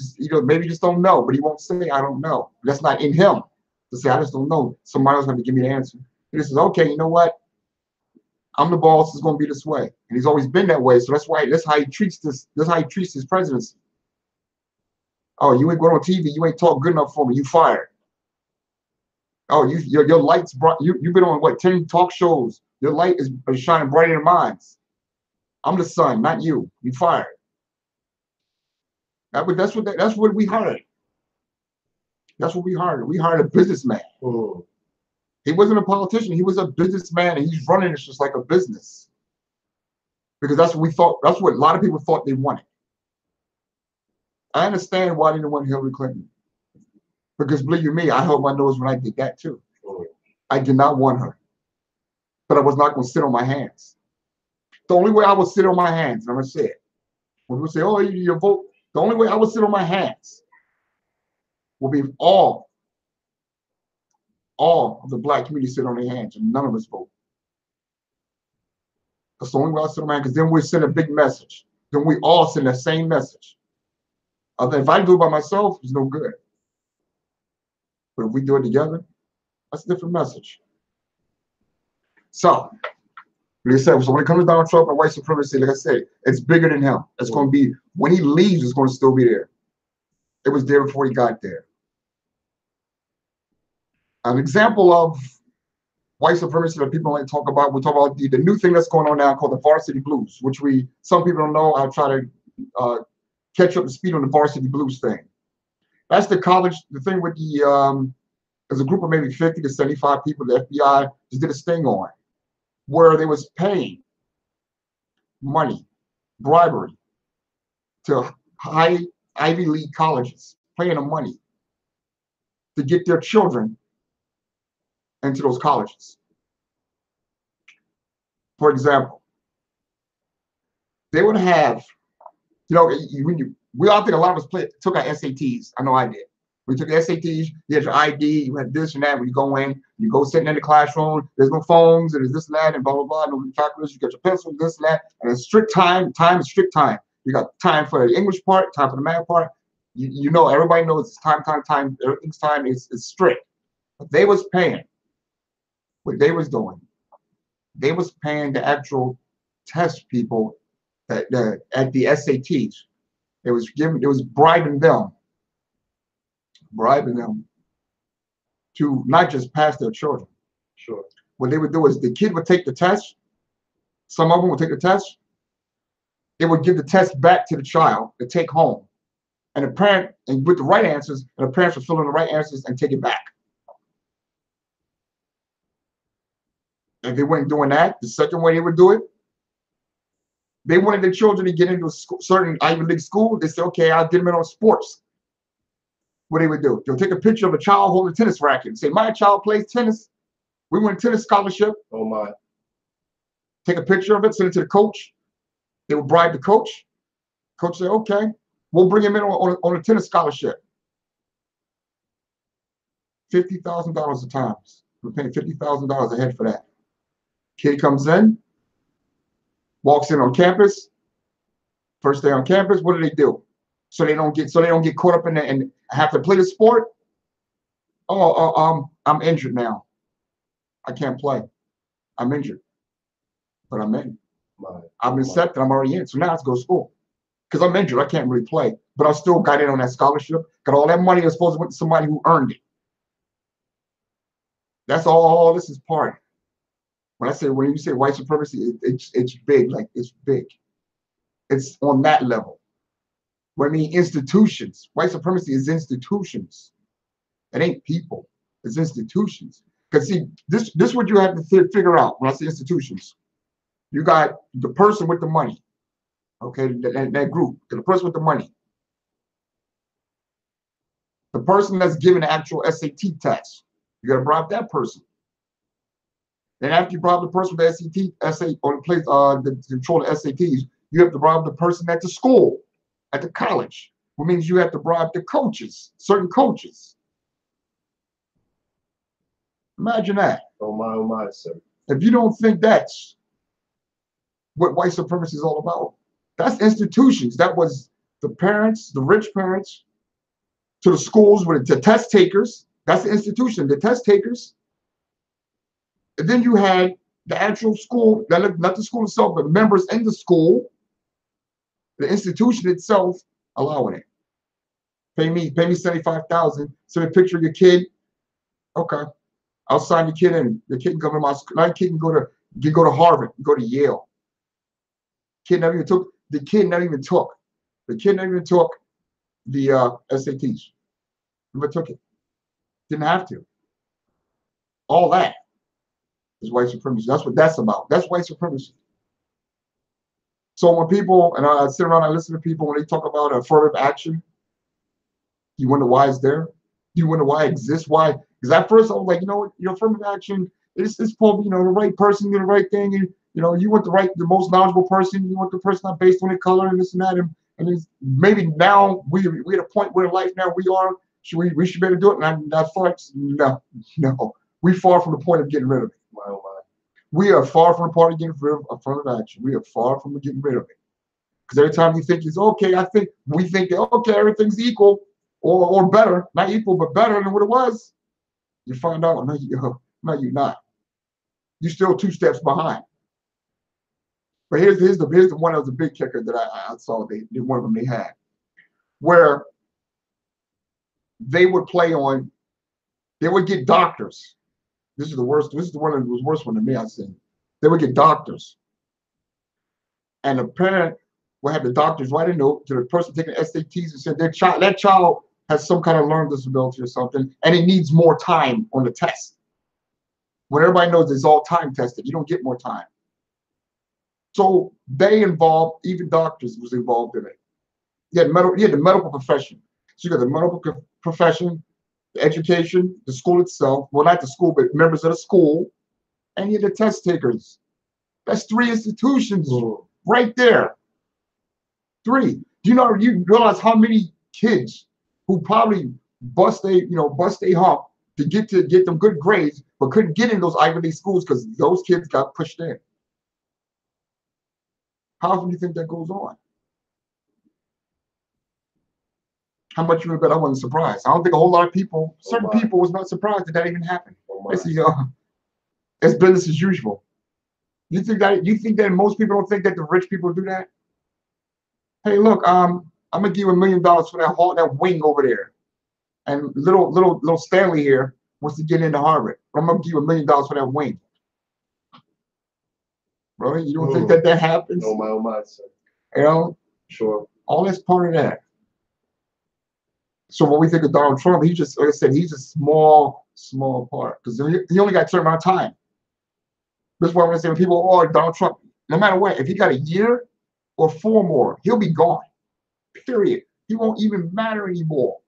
maybe just don't know, but he won't say I don't know. That's not in him to say I just don't know. Somebody else has to give me the answer. He just says, okay, you know what? I'm the boss. It's going to be this way, and he's always been that way. So that's how he treats this. That's how he treats his presidency. Oh, you ain't going on TV. You ain't talk good enough for me. You fired. Oh, your lights brought you've been on what 10 talk shows. Your light is shining brighter than mine. I'm the sun, not you. You fired. That's what we hired. That's what we hired. We hired a businessman. Oh. He wasn't a politician. He was a businessman, and he's running it just like a business. Because that's what we thought. That's what a lot of people thought they wanted. I understand why they didn't want Hillary Clinton. Because believe you me, I held my nose when I did that too. Oh. I did not want her. But I was not going to sit on my hands. The only way I would sit on my hands, and I'm going to say it, When people say, oh, you vote, the only way I would sit on my hands will be if all of the black community sit on their hands and none of us vote. That's the only way I sit on my hands, because then we send a big message. Then we all send the same message. If I do it by myself, it's no good. But if we do it together, that's a different message. So, like I said, so when it comes to Donald Trump and white supremacy, like I said, it's bigger than him. It's going to be, when he leaves, it's going to still be there. It was there before he got there. An example of white supremacy that people like to talk about, we talk about the new thing that's going on now called the varsity blues, which some people don't know. I'll try to catch up to speed on the varsity blues thing. That's the college, the thing with there's a group of maybe 50 to 75 people the FBI just did a sting on, where they was paying money, bribery, to high Ivy League colleges, paying them money to get their children into those colleges. For example, they would have, we all think a lot of us took our SATs. I know I did. We took the SATs, you had your ID, you had this and that. When you go in, you go sitting in the classroom, there's no phones, and there's this and that, and blah, blah, blah, no calculus, you got your pencil, this and that, and it's strict time. Time is strict time. You got time for the English part, time for the math part. You know, everybody knows it's time. Everything's time is strict. But they was paying. What they was doing, they was paying the actual test people at the SATs. It was bribing them to not just pass their children. Sure. What they would do is the kid would take the test. Some of them would take the test. They would give the test back to the child to take home. And the parent, and with the right answers, and the parents would fill in the right answers and take it back. If they weren't doing that, the second way they would do it, they wanted their children to get into a certain Ivy League school. They said, okay, I'll get them in on sports. What they would do, they'll take a picture of a child holding a tennis racket and say, my child plays tennis. We want a tennis scholarship. Oh my. Take a picture of it, send it to the coach. They would bribe the coach. Coach say, okay, we'll bring him in on a tennis scholarship. $50,000 a time. We're paying $50,000 a head for that. Kid comes in, walks in on campus. First day on campus, what do? So they don't get caught up in it and have to play the sport. I'm injured now. I can't play. I'm injured, but I'm in. I've been accepted. I'm already in. So now I have to go to school because I'm injured. I can't really play, but I still got in on that scholarship. Got all that money that's supposed to went to somebody who earned it. That's all. This is part. When you say white supremacy, it's big. Like it's big. It's on that level. What I mean, institutions. White supremacy is institutions. It ain't people. It's institutions. Because see, this is what you have to figure out when I say institutions. You got the person with the money. Okay, that group. The person with the money. The person that's giving the actual SAT test. You got to bribe that person. Then after you bribe the person with the SAT, or the place the control the SATs, you have to bribe the person at the school, at the college. Which means you have to bribe the coaches, certain coaches. Imagine that. Oh my, sir. If you don't think that's what white supremacy is all about, that's institutions. That was the parents, the rich parents, to the schools with the test takers. That's the institution, the test takers. And then you had the actual school, not the school itself, but members in the school, the institution itself allowing it. Pay me $75,000. Send a picture of your kid. Okay, I'll sign your kid in. The kid can come to my school. My kid can go to Harvard, go to Yale. The kid never even took the SATs. Never took it. Didn't have to. All that is white supremacy. That's what that's about. That's white supremacy. So when people, and I sit around and listen to people when they talk about affirmative action, you wonder why it's there? You wonder why it exists? Why? Because at first I was like, you know what, your affirmative action, it's supposed to be, the right person doing the right thing. And You know, you want the most knowledgeable person. You want the person not based on their color and this and that. And it's, maybe now we're at a point where in life now we should be able to do it. And I thought, no. We're far from the point of getting rid of it. My. We are far from the point of getting rid of affirmative action. We are far from getting rid of it. Because every time you think it's okay, we think that okay, everything's equal or better, not equal, but better than what it was. You find out, no, you're not. You're still 2 steps behind. But here's the one that was a big kicker that I saw one of them they had, where they would get doctors. This is the worst. This is the one that was worse one to me. I seen. They would get doctors, and the parent would have the doctors write a note to the person taking SATs and said that child has some kind of learning disability or something, and it needs more time on the test. When everybody knows it's all time tested, you don't get more time. So they involved, even doctors was involved in it. You had the medical profession. So you got the medical profession, the education, the school itself. Well, not the school, but members of the school, and you had the test takers. That's 3 institutions right there. 3. Do you realize how many kids who probably bust a hump to get them good grades, but couldn't get in those Ivy League schools because those kids got pushed in? How often do you think that goes on? How much you would bet I wasn't surprised? I don't think a whole lot of people, certain people, was not surprised that even happened. It's business as usual. You think that most people don't think that the rich people do that? Hey, look, I'm gonna give you $1 million for that wing over there, and little Stanley here wants to get into Harvard. I'm gonna give you $1 million for that wing. Really? You don't think that happens? No, my, sir. You know? Sure. All that's part of that. So when we think of Donald Trump, he just, like I said, he's a small part because he only got a certain amount of time. That's why when I say when people, Donald Trump, no matter what, if he got a year or 4 more, he'll be gone. Period. He won't even matter anymore.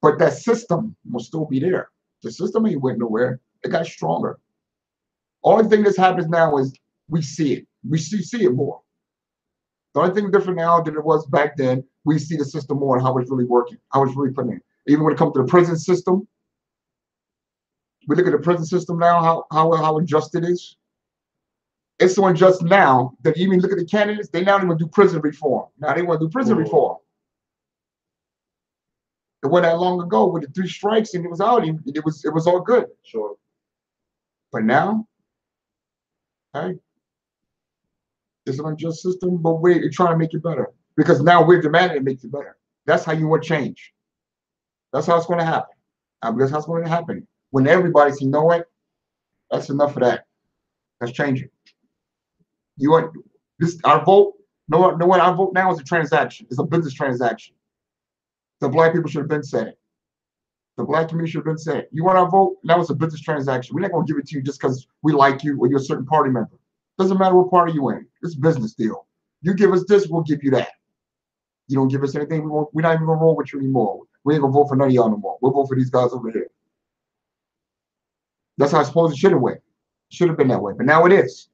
But that system will still be there. The system ain't went nowhere. It got stronger. Only thing that's happens now is we see it. We see it more. The only thing different now than it was back then, we see the system more and how it's really working, how it's really putting in. Even when it comes to the prison system, we look at the prison system now, how unjust it is. It's so unjust now that you even look at the candidates, they now want to do prison reform. Now they want to do prison reform. It wasn't that long ago with the 3 strikes and it was out, it was all good. Sure. But now, hey, it's an unjust system, but we're trying to make it better because now we're demanding it makes it better. That's how you want change. That's how it's going to happen. That's how it's going to happen. When everybody says, you know what, that's enough of that. Let's change it. You want this? Our vote? Know what? Our vote now is a transaction. It's a business transaction. The black people should have been saying it. The black community should have been saying it. You want our vote? Now it's a business transaction. We're not going to give it to you just because we like you or you're a certain party member. Doesn't matter what party you're in. It's a business deal. You give us this, we'll give you that. You don't give us anything, we're not even going to roll with you anymore. We ain't going to vote for none of y'all no more. We'll vote for these guys over here. That's how I suppose it should have went. Should have been that way. But now it is.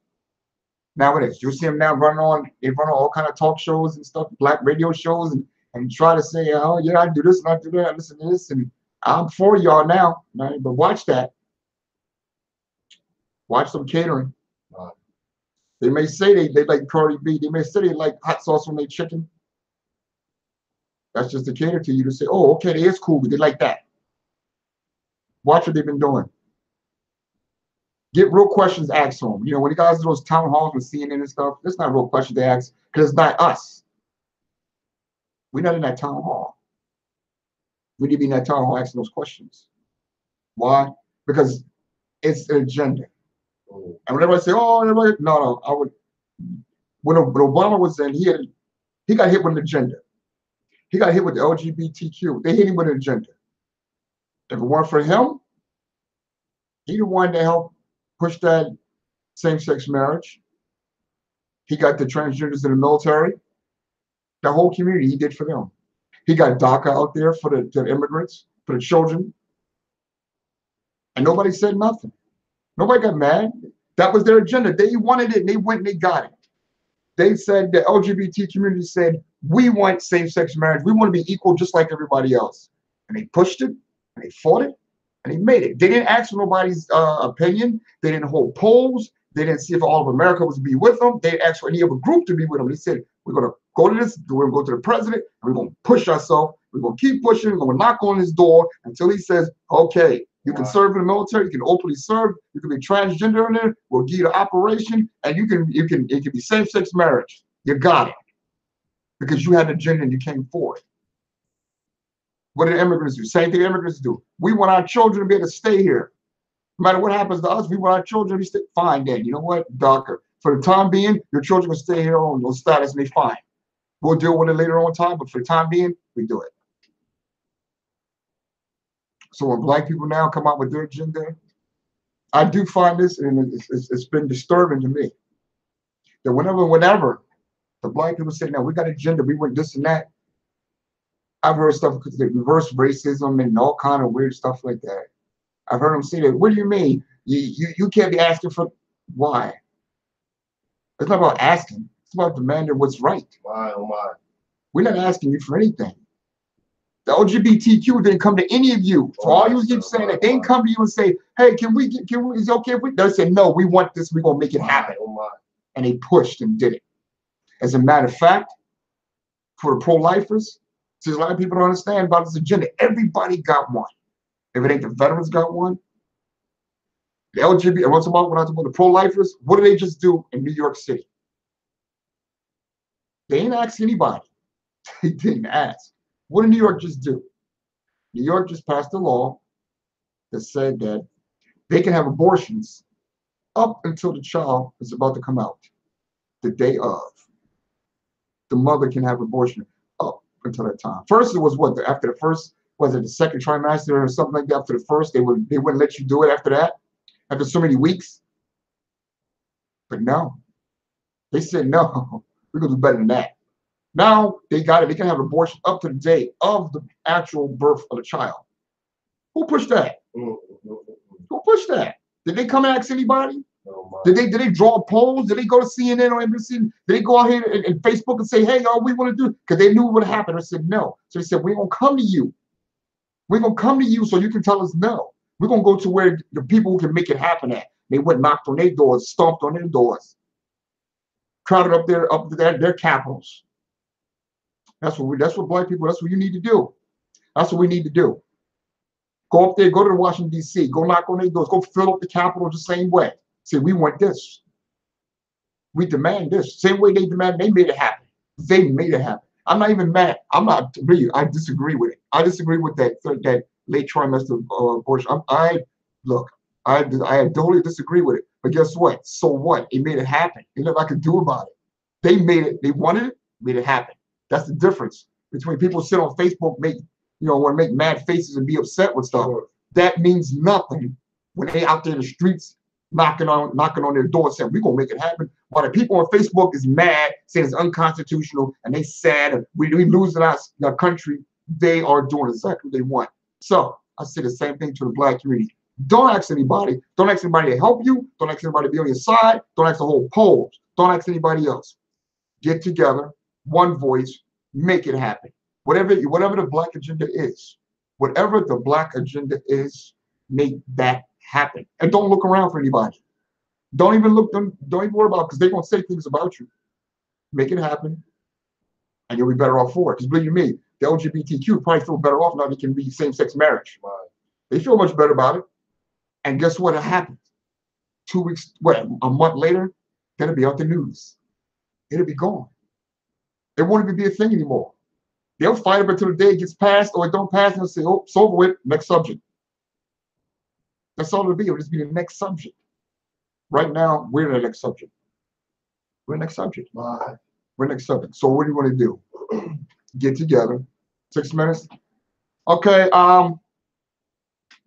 Now it is. You'll see them now run on all kind of talk shows and stuff, black radio shows, and try to say, oh, yeah, I do this and I do that, I listen to this, and I'm for y'all now. Right? But watch that. Watch some catering. They may say they like Cardi B. They may say they like hot sauce on their chicken. That's just to cater to you to say, oh, okay, they is cool, but they like that. Watch what they've been doing. Get real questions asked to them. You know, when you guys do those town halls with CNN and stuff, that's not real questions they ask because it's not us. We're not in that town hall. We need to be in that town hall asking those questions. Why? Because it's an agenda. And whenever I say, oh, everybody, no, I would. When Obama was in, he got hit with an agenda. He got hit with the LGBTQ. They hit him with an agenda. If it weren't for him, he the one that helped push that same-sex marriage. He got the transgenders in the military. The whole community he did for them. He got DACA out there for the immigrants, for the children. And nobody said nothing. Nobody got mad. That was their agenda. They wanted it, and they went and they got it. They said, the LGBT community said, we want same-sex marriage. We want to be equal just like everybody else. And they pushed it, and they fought it, and they made it. They didn't ask for nobody's opinion. They didn't hold polls. They didn't see if all of America was to be with them. They asked for any other group to be with them. They said, we're going to go to this, we're going to go to the president, and we're going to push ourselves. We're going to keep pushing. We're going to knock on his door until he says, okay, you can serve in the military, you can openly serve, you can be transgender in there, we'll give you the operation, and it can be same-sex marriage. You got it. Because you had an agenda and you came forward. What did immigrants do? Same thing immigrants do. We want our children to be able to stay here. No matter what happens to us, we want our children to stay. Fine, then. You know what, doctor? For the time being, your children will stay here on no status and they fine. We'll deal with it later on time, but for the time being, we do it. So when black people now come out with their agenda, I do find this, and it's been disturbing to me, that whenever the black people say, now we got an agenda, we want this and that, I've heard stuff because they reverse racism and all kind of weird stuff like that. I've heard them say that. What do you mean? You can't be asking for why? It's not about asking. It's about demanding what's right. My, oh my. We're not asking you for anything. The LGBTQ didn't come to any of you. For all you keep saying that, they didn't come to you and say, hey, is it okay if we? They said, no, we want this. We're going to make it happen. Oh my. And they pushed and did it. As a matter of fact, for the pro-lifers, since a lot of people don't understand about this agenda, everybody got one. If it ain't the veterans got one, the LGBT, when I talk about the pro-lifers, what did they just do in New York City? They ain't asked anybody. They didn't ask. What did New York just do? New York just passed a law that said that they can have abortions up until the child is about to come out, the day of. The mother can have abortion up until that time. First, it was what? After the first, was it the second trimester or something like that? After the first, they wouldn't let you do it after that, after so many weeks. But no, they said no. We're gonna do better than that. Now they got it. They can have abortion up to the day of the actual birth of the child. Who pushed that? Who pushed that? Did they come and ask anybody? Oh did they draw polls? Did they go to CNN or NBC? Did they go out here and Facebook and say, hey, all we want to do? Because they knew what would happen. They said no. So they said, we're going to come to you. We're going to come to you so you can tell us no. We're going to go to where the people who can make it happen at. They went knocked on their doors, stomped on their doors, crowded up their capitals. That's what black people, that's what you need to do. That's what we need to do. Go up there, go to Washington, D.C., go knock on their doors, go fill up the Capitol the same way. Say, we want this. We demand this. Same way they demand, they made it happen. They made it happen. I'm not even mad. I'm not, really, I disagree with it. I disagree with that late trimester abortion. I totally disagree with it. But guess what? So what? It made it happen. There's nothing I could do about it. They made it, they wanted it, made it happen. That's the difference between people sit on Facebook, want to make mad faces and be upset with stuff. Sure. That means nothing when they out there in the streets knocking on their door saying, we're going to make it happen. While the people on Facebook is mad, saying it's unconstitutional, and they sad, and we losing our country, they are doing exactly what they want. So I say the same thing to the black community. Don't ask anybody. Don't ask anybody to help you. Don't ask anybody to be on your side. Don't ask to hold polls. Don't ask anybody else. Get together, one voice, make it happen. Whatever the black agenda is, make that happen. And don't look around for anybody. Don't even worry about it, because they're gonna say things about you. Make it happen, and you'll be better off for it. Because believe me, the LGBTQ probably feel better off now they can be same-sex marriage. Right. They feel much better about it. And guess what happened? 2 weeks, a month later, that'll be out the news. It'll be gone. It won't even be a thing anymore. They'll fight up until the day it gets passed, or it don't pass, and they'll say, oh, it's over with, next subject. That's all it'll be. It'll just be the next subject. Right now, we're the next subject. We're the next subject. We're the next subject. So what do you want to do? Get together. 6 minutes. Okay,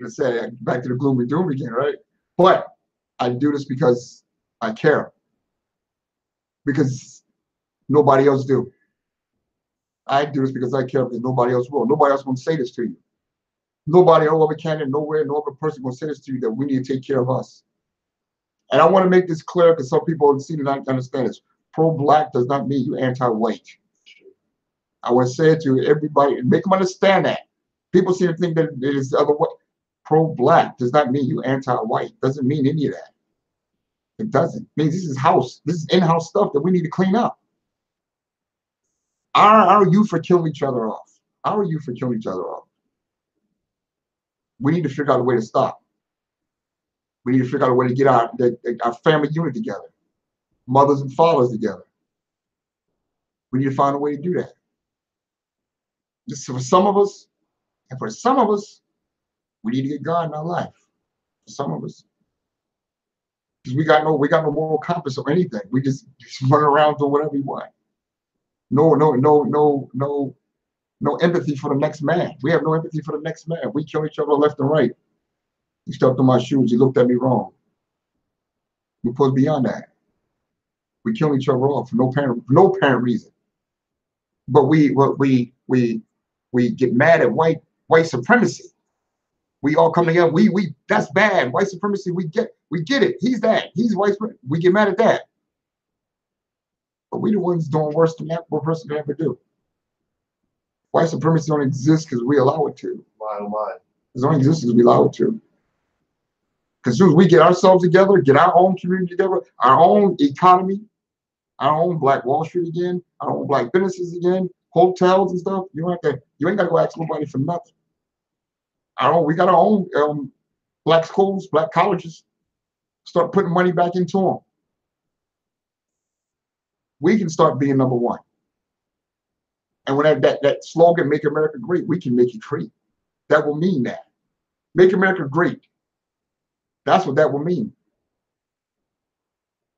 let's say back to the gloomy doom again, right? But I do this because I care. Because nobody else do. I do this because I care, because nobody else will. Nobody else will say this to you. Nobody, no other candidate, nowhere, no other person will say this to you, that we need to take care of us. And I want to make this clear because some people seem to not understand this. Pro-black does not mean you anti-white. I want to say it to everybody and make them understand that. People seem to think that it is the other way. Pro-black does not mean you anti-white. Doesn't mean any of that. It doesn't. It means this is house. This is in-house stuff that we need to clean up. Our youth are killing each other off. Our youth are killing each other off. We need to figure out a way to stop. We need to figure out a way to get our family unit together, mothers and fathers together. We need to find a way to do that. Just for some of us, and for some of us, we need to get God in our life. For some of us, because we got no moral compass or anything. We just run around doing whatever we want. No empathy for the next man. We have no empathy for the next man. We kill each other left and right. He stepped on my shoes. He looked at me wrong. We're supposed beyond that. We kill each other off for no apparent reason. But we get mad at white supremacy. We all come together. We that's bad. White supremacy. We get it. He's that. He's white supremacy. We get mad at that. But we the ones doing worse than that one person could ever do. White supremacy don't exist because we allow it to. My, oh my. It don't exist because we allow it to. Because as soon as we get ourselves together, get our own community together, our own economy, our own Black Wall Street again, our own Black businesses again, hotels and stuff, you ain't got to go ask nobody for nothing. We got our own Black schools, Black colleges. Start putting money back into them. We can start being number one. And when that slogan, "Make America Great," we can make it great. That will mean that. Make America great. That's what that will mean.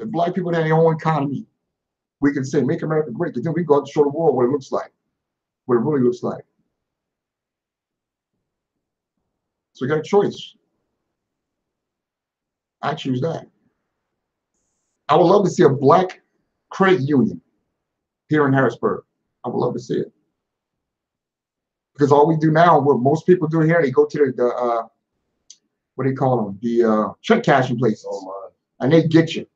If Black people have their own economy, we can say, "Make America great," because then we go out to show the world what it looks like, what it really looks like. So we got a choice. I choose that. I would love to see a Black credit union here in Harrisburg. I would love to see it. Because all we do now, what most people do here, they go to the what do you call them? The check cashing places. Oh my. And they get you.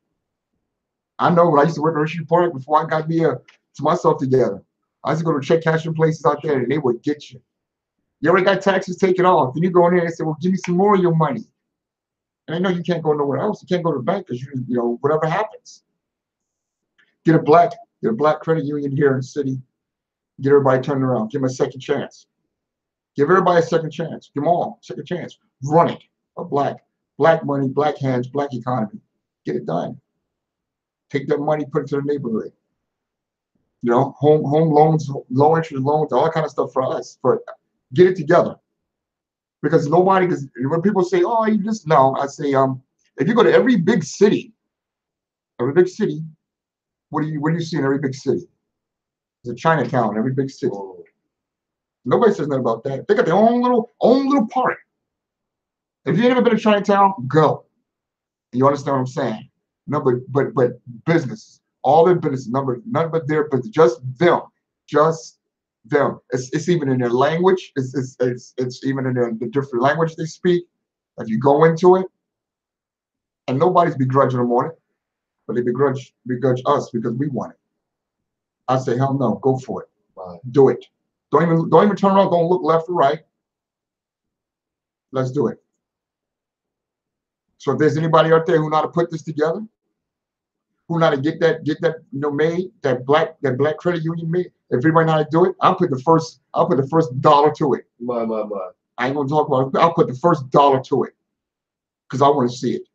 I know when I used to work at Richard Park before I got to myself together. I used to go to check cashing places out there and they would get you. You already got taxes taken off. Then you go in there and they say, "Well, give me some more of your money." And I know you can't go nowhere else. You can't go to the bank because you know, whatever happens. Get a black credit union here in the city. Get everybody turned around. Give them a second chance. Give everybody a second chance. Give them all a second chance. Run it. A black money, black hands, black economy. Get it done. Take that money, put it to the neighborhood. You know, home loans, low interest loans, all that kind of stuff for us. But get it together. Because when people say, "Oh, you just," no, I say, if you go to every big city, what do you see in every big city? There's a Chinatown in every big city. Nobody says nothing about that. They got their own little part. If you ain't never been to Chinatown, go. You understand what I'm saying? No, but business, all their business, none but their business, just them. It's even in their language. It's even in the different language they speak. If you go into it, and nobody's begrudging them on it, but they begrudge us because we want it. I say, hell no, go for it. Do it. Don't even turn around. Don't look left or right. Let's do it. So if there's anybody out there who know how to put this together, who know how to get that made, that black credit union made, if everybody know how to do it, I'll put the first dollar to it. My. I ain't gonna talk about it. I'll put the first dollar to it because I want to see it.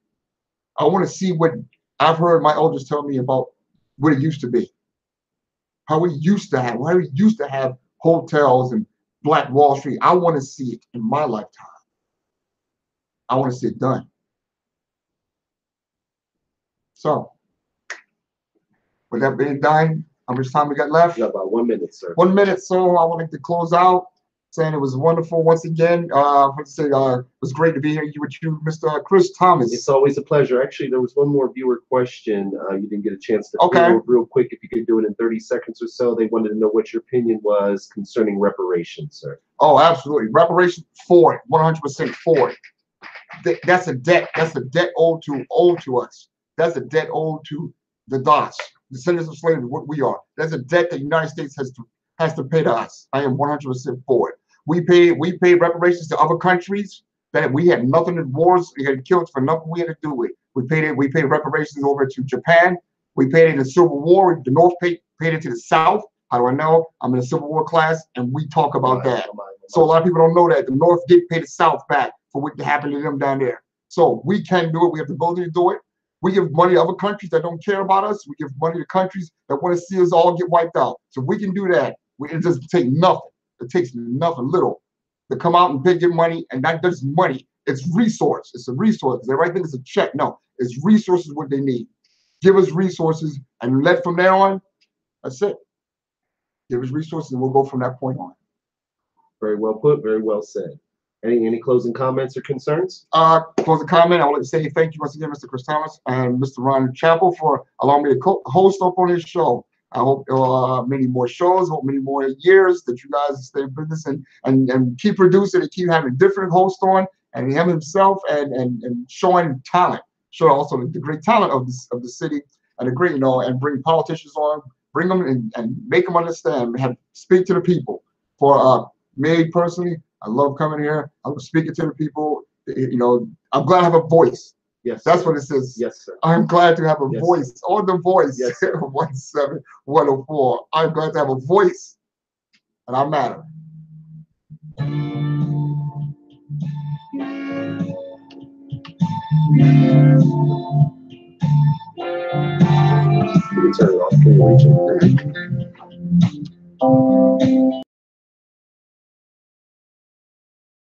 I want to see what I've heard my elders tell me about what it used to be. How we used to have hotels and Black Wall Street. I want to see it in my lifetime. I want to see it done. So, with that being done, how much time we got left? We got about 1 minute, sir. 1 minute. So I wanted to close out saying it was wonderful once again. It was great to be here with you, Mr. Chris Thomas. It's always a pleasure. Actually, there was one more viewer question you didn't get a chance to field real quick. If you could do it in 30 seconds or so. They wanted to know what your opinion was concerning reparations, sir. Oh, absolutely. Reparations for it. 100% for it. That's a debt. That's a debt owed to us. That's a debt owed to the DOS, descendants of slavery, what we are. That's a debt that the United States has to pay to us. I am 100% for it. We paid reparations to other countries that we had nothing in wars. We had killed for nothing we had to do with. We paid reparations over to Japan. We paid it in the Civil War. The North paid it to the South. How do I know? I'm in a Civil War class, and we talk about that. So a lot of people don't know that the North did pay the South back for what happened to them down there. So we can do it. We have the ability to do it. We give money to other countries that don't care about us. We give money to countries that want to see us all get wiped out. So we can do that. It doesn't take nothing. It takes nothing little to come out and get money, and not just money. It's resource. It's a resource. They write things as a check. No, it's resources what they need. Give us resources, and let from there on, that's it. Give us resources, and we'll go from that point on. Very well put. Very well said. Any closing comments or concerns? Closing comment. I would like to say thank you once again, Mr. Chris Thomas and Mr. Ron Chappell, for allowing me to host up on this show. I hope many more shows, hope many more years that you guys stay in business and keep producing and keep having different hosts on, and him himself and showing talent, show also the great talent of the city, and the great, and bring politicians on, bring them and make them understand, speak to the people. For me personally, I love coming here. I love speaking to the people. I'm glad I have a voice. Yes, that's sir. what it says. Yes, sir. I'm glad to have a voice sir. on The Voice. Yes, sir. 17104. I'm glad to have a voice, and I matter. You can turn it off. Can you reach it?